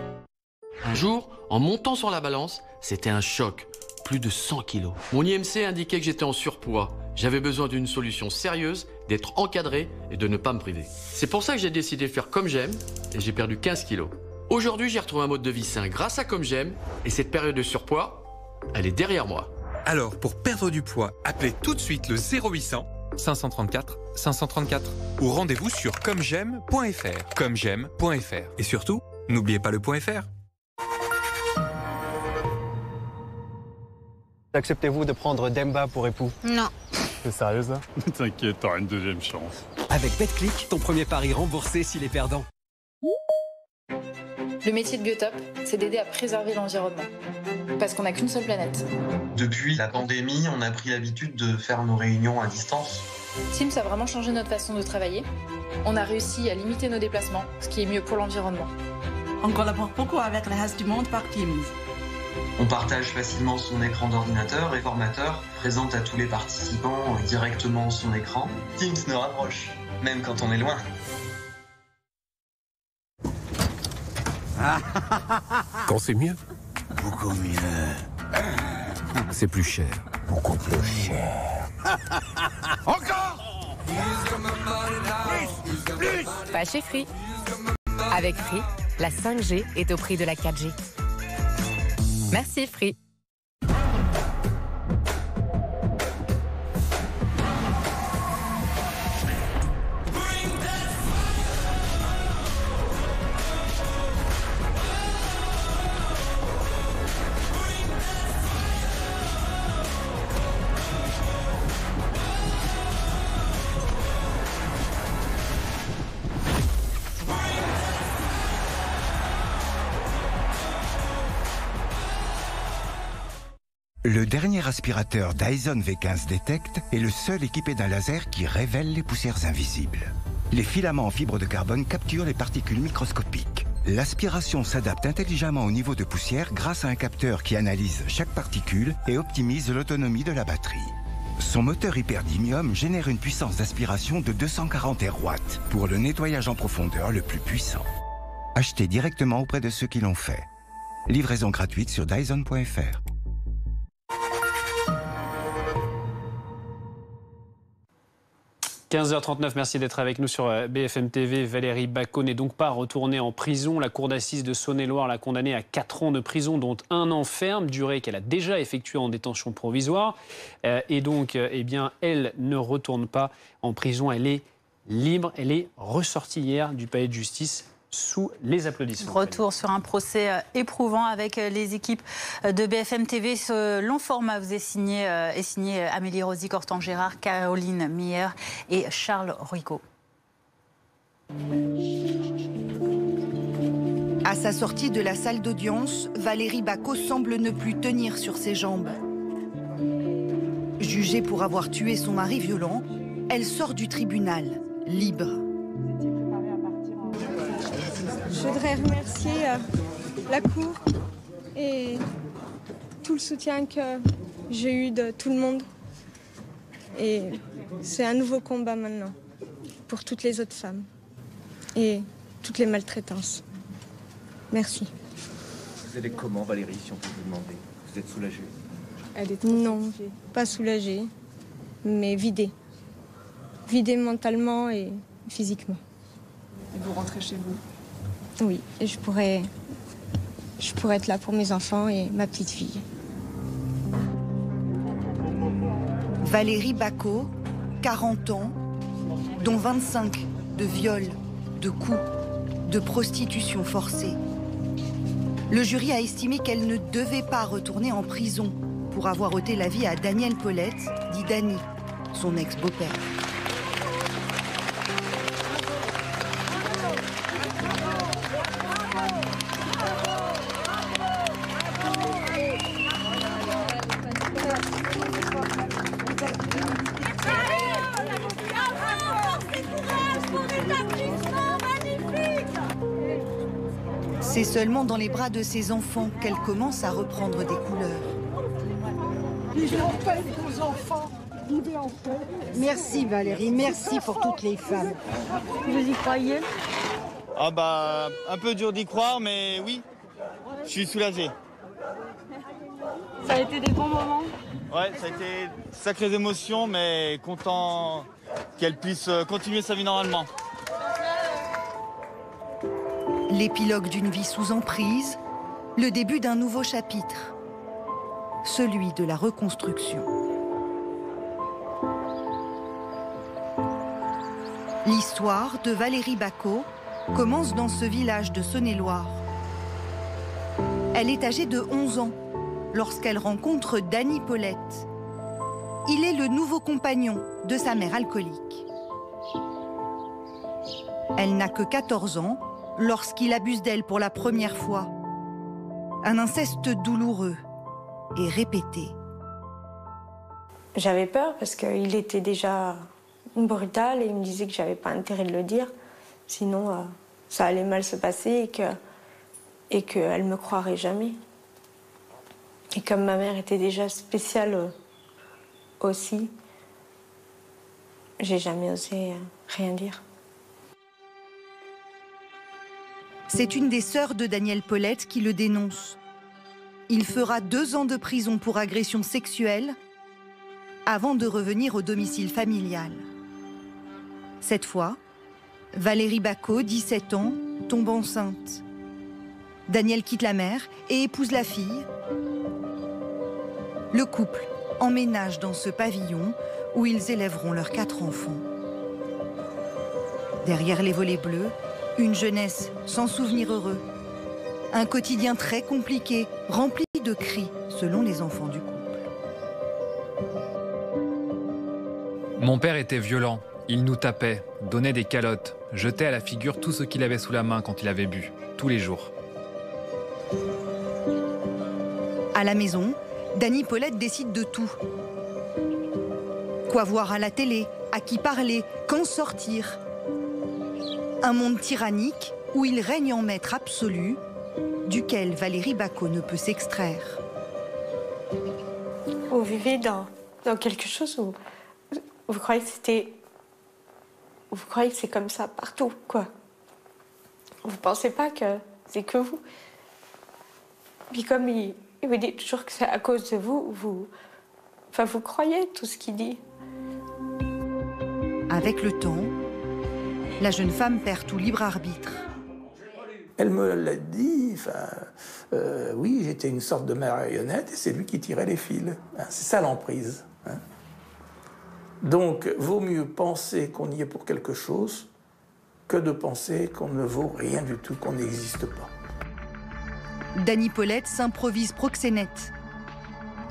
Un jour, en montant sur la balance, c'était un choc. plus de 100 kilos. Mon IMC indiquait que j'étais en surpoids. J'avais besoin d'une solution sérieuse, d'être encadré et de ne pas me priver. C'est pour ça que j'ai décidé de faire Comme J'aime et j'ai perdu 15 kilos. Aujourd'hui, j'ai retrouvé un mode de vie sain grâce à Comme J'aime et cette période de surpoids, elle est derrière moi. Alors, pour perdre du poids, appelez tout de suite le 0800 534 534 ou rendez-vous sur commej'aime.fr. commej'aime.fr. Et surtout, n'oubliez pas le .fr. Acceptez-vous de prendre Demba pour époux? Non. C'est sérieux ça? T'inquiète, t'auras une deuxième chance. Avec BetClick, ton premier pari remboursé s'il est perdant. Le métier de Biotop, c'est d'aider à préserver l'environnement. Parce qu'on n'a qu'une seule planète. Depuis la pandémie, on a pris l'habitude de faire nos réunions à distance. Teams a vraiment changé notre façon de travailler. On a réussi à limiter nos déplacements, ce qui est mieux pour l'environnement. On collabore beaucoup avec le reste du monde par Teams. On partage facilement son écran d'ordinateur et le formateur présente à tous les participants directement son écran. Teams nous rapproche, même quand on est loin. Quand c'est mieux, beaucoup mieux. c'est plus cher. Beaucoup plus cher. Encore plus. Pas chez Free. Avec Free, la 5G est au prix de la 4G. Merci Free. Le dernier aspirateur Dyson V15 Detect est le seul équipé d'un laser qui révèle les poussières invisibles. Les filaments en fibre de carbone capturent les particules microscopiques. L'aspiration s'adapte intelligemment au niveau de poussière grâce à un capteur qui analyse chaque particule et optimise l'autonomie de la batterie. Son moteur hyperdymium génère une puissance d'aspiration de 240 watts pour le nettoyage en profondeur le plus puissant. Achetez directement auprès de ceux qui l'ont fait. Livraison gratuite sur Dyson.fr. – 15h39, merci d'être avec nous sur BFM TV. Valérie Bacot n'est donc pas retournée en prison. La cour d'assises de Saône-et-Loire l'a condamnée à 4 ans de prison, dont 1 an ferme, durée qu'elle a déjà effectuée en détention provisoire. Et donc, eh bien, elle ne retourne pas en prison. Elle est libre. Elle est ressortie hier du palais de justice sous les applaudissements. Retour sur un procès éprouvant avec les équipes de BFM TV. Ce long format vous est signé Amélie Rosy Cortan-Gérard, Caroline Meyer et Charles Ruicot. À sa sortie de la salle d'audience, Valérie Bacot semble ne plus tenir sur ses jambes. Jugée pour avoir tué son mari violent, elle sort du tribunal, libre. Je voudrais remercier la Cour et tout le soutien que j'ai eu de tout le monde. Et c'est un nouveau combat maintenant pour toutes les autres femmes et toutes les maltraitances. Merci. Vous allez comment, Valérie, si on peut vous demander? Vous êtes soulagée? Non, pas soulagée, mais vidée. Vidée mentalement et physiquement. Et vous rentrez chez vous? Oui, et je pourrais être là pour mes enfants et ma petite fille. Valérie Bacot, 40 ans, dont 25 de viol, de coups, de prostitution forcée. Le jury a estimé qu'elle ne devait pas retourner en prison pour avoir ôté la vie à Daniel Paulette, dit Dany, son ex-beau-père. C'est seulement dans les bras de ses enfants qu'elle commence à reprendre des couleurs. Vivez en paix, vos enfants. Vivez en paix. Merci Valérie, merci pour toutes les femmes. Vous y croyez? Ah bah, un peu dur d'y croire, mais oui, je suis soulagé. Ça a été des bons moments? Ouais, ça a été sacrées émotions, mais content qu'elle puisse continuer sa vie normalement. L'épilogue d'une vie sous emprise, le début d'un nouveau chapitre, celui de la reconstruction. L'histoire de Valérie Bacot commence dans ce village de Saône-et-Loire. Elle est âgée de 11 ans lorsqu'elle rencontre Dany Paulette. Il est le nouveau compagnon de sa mère alcoolique. Elle n'a que 14 ans lorsqu'il abuse d'elle pour la première fois. Un inceste douloureux et répété. J'avais peur parce qu'il était déjà brutal et il me disait que j'avais pas intérêt de le dire. Sinon, ça allait mal se passer et qu'elle me croirait jamais. Et comme ma mère était déjà spéciale aussi, j'ai jamais osé rien dire. C'est une des sœurs de Daniel Paulette qui le dénonce. Il fera 2 ans de prison pour agression sexuelle avant de revenir au domicile familial. Cette fois, Valérie Bacot, 17 ans, tombe enceinte. Daniel quitte la mère et épouse la fille. Le couple emménage dans ce pavillon où ils élèveront leurs 4 enfants. Derrière les volets bleus, une jeunesse sans souvenir heureux. Un quotidien très compliqué, rempli de cris, selon les enfants du couple. Mon père était violent. Il nous tapait, donnait des calottes, jetait à la figure tout ce qu'il avait sous la main quand il avait bu, tous les jours. À la maison, Dany Paulette décide de tout. Quoi voir à la télé, à qui parler, quand sortir. Un monde tyrannique où il règne en maître absolu, duquel Valérie Bacot ne peut s'extraire. Vous vivez dans quelque chose où vous croyez que c'est comme ça partout, quoi. Vous pensez pas que c'est que vous. Puis comme il vous dit toujours que c'est à cause de vous, vous croyez tout ce qu'il dit. Avec le temps, la jeune femme perd tout libre arbitre. Elle me l'a dit, oui, j'étais une sorte de marionnette et c'est lui qui tirait les fils. Hein, c'est ça l'emprise. Hein. Donc, vaut mieux penser qu'on y est pour quelque chose que de penser qu'on ne vaut rien du tout, qu'on n'existe pas. Dany Paulette s'improvise proxénète.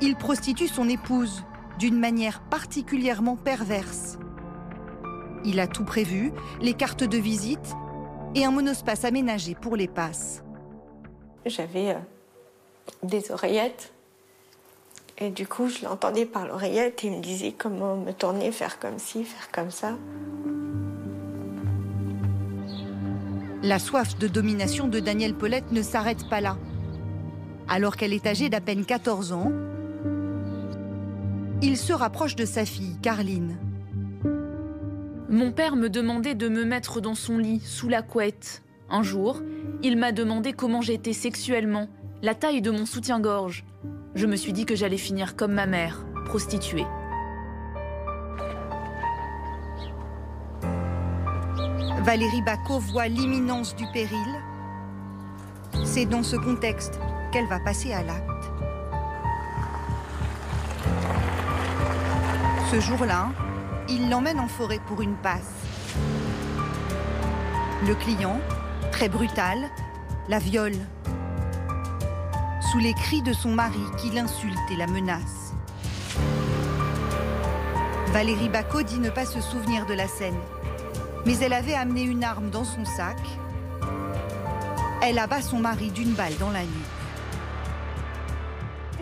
Il prostitue son épouse d'une manière particulièrement perverse. Il a tout prévu, les cartes de visite et un monospace aménagé pour les passes. J'avais des oreillettes et du coup je l'entendais par l'oreillette et il me disait comment me tourner, faire comme ci, faire comme ça. La soif de domination de Daniel Paulette ne s'arrête pas là. Alors qu'elle est âgée d'à peine 14 ans, il se rapproche de sa fille, Carline. Mon père me demandait de me mettre dans son lit, sous la couette. Un jour, il m'a demandé comment j'étais sexuellement, la taille de mon soutien-gorge. Je me suis dit que j'allais finir comme ma mère, prostituée. Valérie Bacot voit l'imminence du péril. C'est dans ce contexte qu'elle va passer à l'acte. Ce jour-là, il l'emmène en forêt pour une passe. Le client, très brutal, la viole. Sous les cris de son mari qui l'insulte et la menace. Valérie Bacot dit ne pas se souvenir de la scène. Mais elle avait amené une arme dans son sac. Elle abat son mari d'une balle dans la nuque.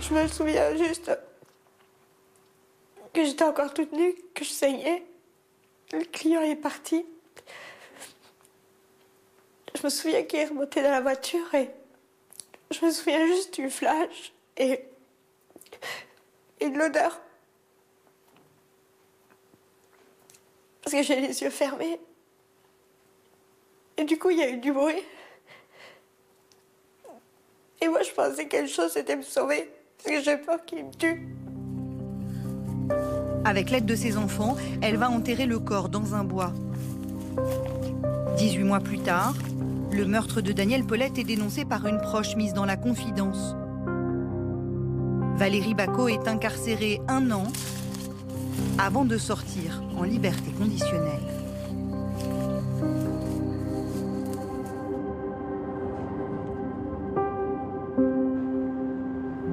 Je me souviens juste que j'étais encore toute nue, que je saignais. Le client est parti. Je me souviens qu'il est remonté dans la voiture et je me souviens juste du flash et de l'odeur. Parce que j'ai les yeux fermés. Et du coup, il y a eu du bruit. Et moi, je pensais que quelque chose était me sauver. J'ai peur qu'il me tue. Avec l'aide de ses enfants, elle va enterrer le corps dans un bois. 18 mois plus tard, le meurtre de Danielle Paulette est dénoncé par une proche mise dans la confidence. Valérie Bacot est incarcérée 1 an avant de sortir en liberté conditionnelle.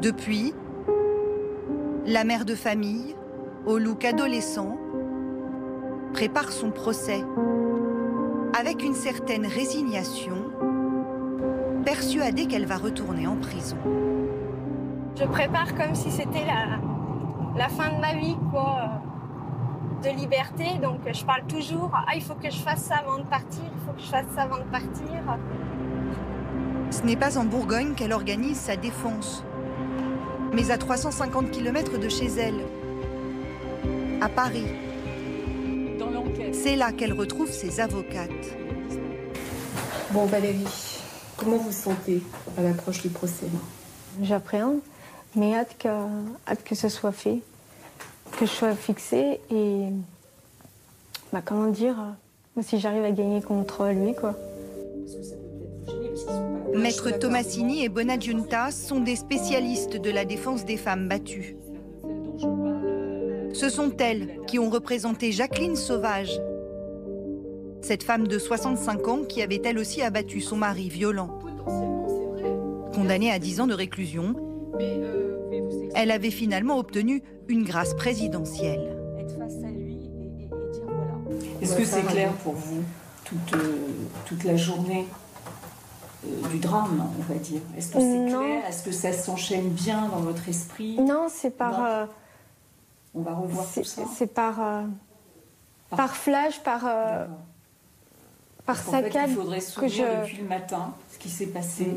Depuis, la mère de famille, au look adolescent, prépare son procès avec une certaine résignation, persuadée qu'elle va retourner en prison. Je prépare comme si c'était la fin de ma vie, quoi, de liberté. Donc je parle toujours, il faut que je fasse ça avant de partir, il faut que je fasse ça avant de partir. Ce n'est pas en Bourgogne qu'elle organise sa défense, mais à 350 km de chez elle, à Paris. C'est là qu'elle retrouve ses avocates. Bon Valérie, comment vous sentez à l'approche du procès? J'appréhende, mais hâte que ce soit fait, que je sois fixée et, comment dire, si j'arrive à gagner contre lui, quoi. Maître Tomassini et Bonadjunta sont des spécialistes de la défense des femmes battues. Ce sont elles qui ont représenté Jacqueline Sauvage, cette femme de 65 ans qui avait elle aussi abattu son mari violent. Condamnée à 10 ans de réclusion, elle avait finalement obtenu une grâce présidentielle. Est-ce que c'est clair pour vous, toute la journée du drame, on va dire? Est-ce que c'est clair? Est-ce que ça s'enchaîne bien dans votre esprit? Non, c'est par... On va revoir tout ça. C'est par flash, par saccade. Il faudrait se souvenir depuis le matin ce qui s'est passé.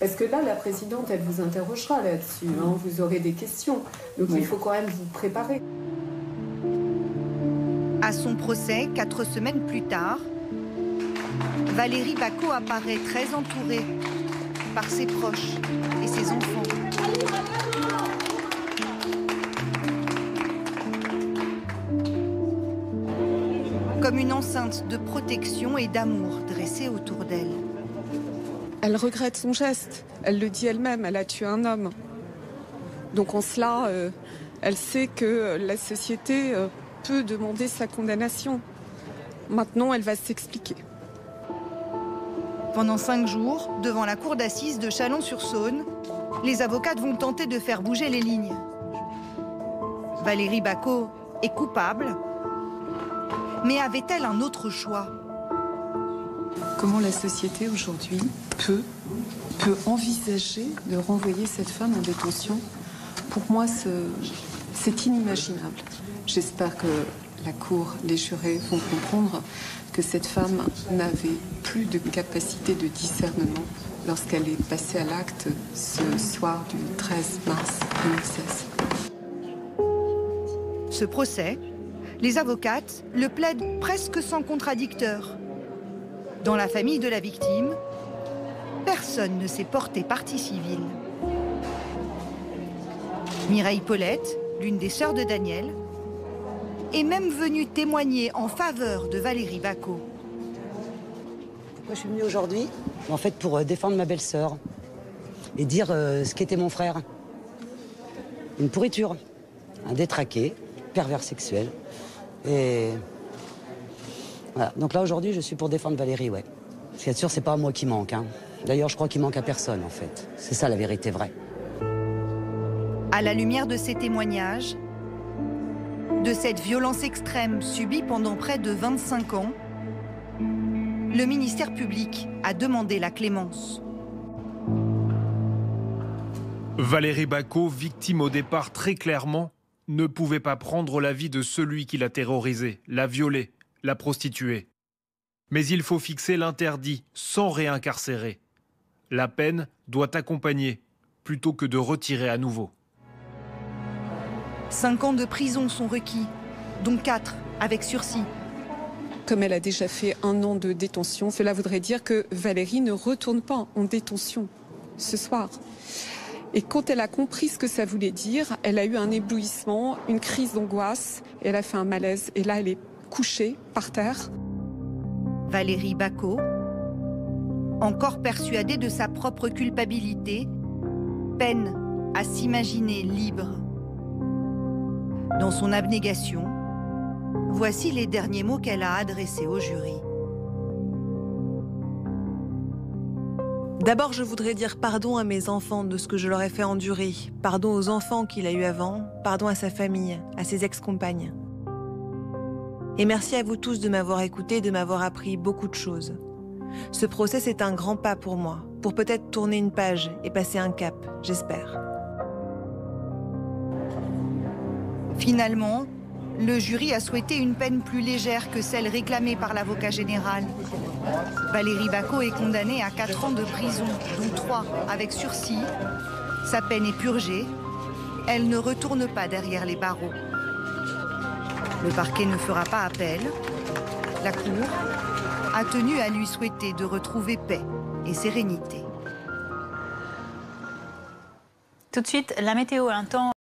Parce que là, la présidente, elle vous interrogera là-dessus. Hein, vous aurez des questions. Donc il faut quand même vous préparer. À son procès, 4 semaines plus tard, Valérie Bacot apparaît très entourée par ses proches et ses enfants. Comme une enceinte de protection et d'amour dressée autour d'elle. Elle regrette son geste. Elle le dit elle-même, elle a tué un homme. Donc en cela, elle sait que la société peut demander sa condamnation. Maintenant, elle va s'expliquer. Pendant 5 jours, devant la cour d'assises de Chalon-sur-Saône, les avocates vont tenter de faire bouger les lignes. Valérie Bacot est coupable, mais avait-elle un autre choix? Comment la société aujourd'hui peut envisager de renvoyer cette femme en détention? Pour moi, c'est inimaginable. J'espère que la Cour, les jurés vont comprendre que cette femme n'avait plus de capacité de discernement lorsqu'elle est passée à l'acte ce soir du 13 mars 2016. Ce procès, les avocates le plaident presque sans contradicteur. Dans la famille de la victime, personne ne s'est porté partie civile. Mireille Paulette, l'une des sœurs de Daniel, est même venue témoigner en faveur de Valérie Bacot. Moi, je suis venue aujourd'hui, en fait, pour défendre ma belle-sœur et dire ce qu'était mon frère. Une pourriture, un détraqué, pervers sexuel. Et voilà. Donc là, aujourd'hui, je suis pour défendre Valérie, ouais. Ce qui est sûr, c'est pas moi qui manque. Hein. D'ailleurs, je crois qu'il manque à personne, en fait. C'est ça la vérité vraie. À la lumière de ces témoignages, de cette violence extrême subie pendant près de 25 ans, le ministère public a demandé la clémence. Valérie Bacot, victime au départ très clairement, ne pouvait pas prendre la vie de celui qui l'a terrorisée, l'a violée, l'a prostituée. Mais il faut fixer l'interdit sans réincarcérer. La peine doit accompagner plutôt que de retirer à nouveau. 5 ans de prison sont requis, dont 4 avec sursis. Comme elle a déjà fait 1 an de détention, cela voudrait dire que Valérie ne retourne pas en détention ce soir. Et quand elle a compris ce que ça voulait dire, elle a eu un éblouissement, une crise d'angoisse, et elle a fait un malaise. Et là, elle est couchée par terre. Valérie Bacot, encore persuadée de sa propre culpabilité, peine à s'imaginer libre. Dans son abnégation, voici les derniers mots qu'elle a adressés au jury. D'abord, je voudrais dire pardon à mes enfants de ce que je leur ai fait endurer. Pardon aux enfants qu'il a eus avant. Pardon à sa famille, à ses ex-compagnes. Et merci à vous tous de m'avoir écouté et de m'avoir appris beaucoup de choses. Ce procès, c'est un grand pas pour moi, pour peut-être tourner une page et passer un cap, j'espère. Finalement, le jury a souhaité une peine plus légère que celle réclamée par l'avocat général. Valérie Bacot est condamnée à 4 ans de prison, dont 3 avec sursis. Sa peine est purgée. Elle ne retourne pas derrière les barreaux. Le parquet ne fera pas appel. La Cour a tenu à lui souhaiter de retrouver paix et sérénité. Tout de suite, la météo, un temps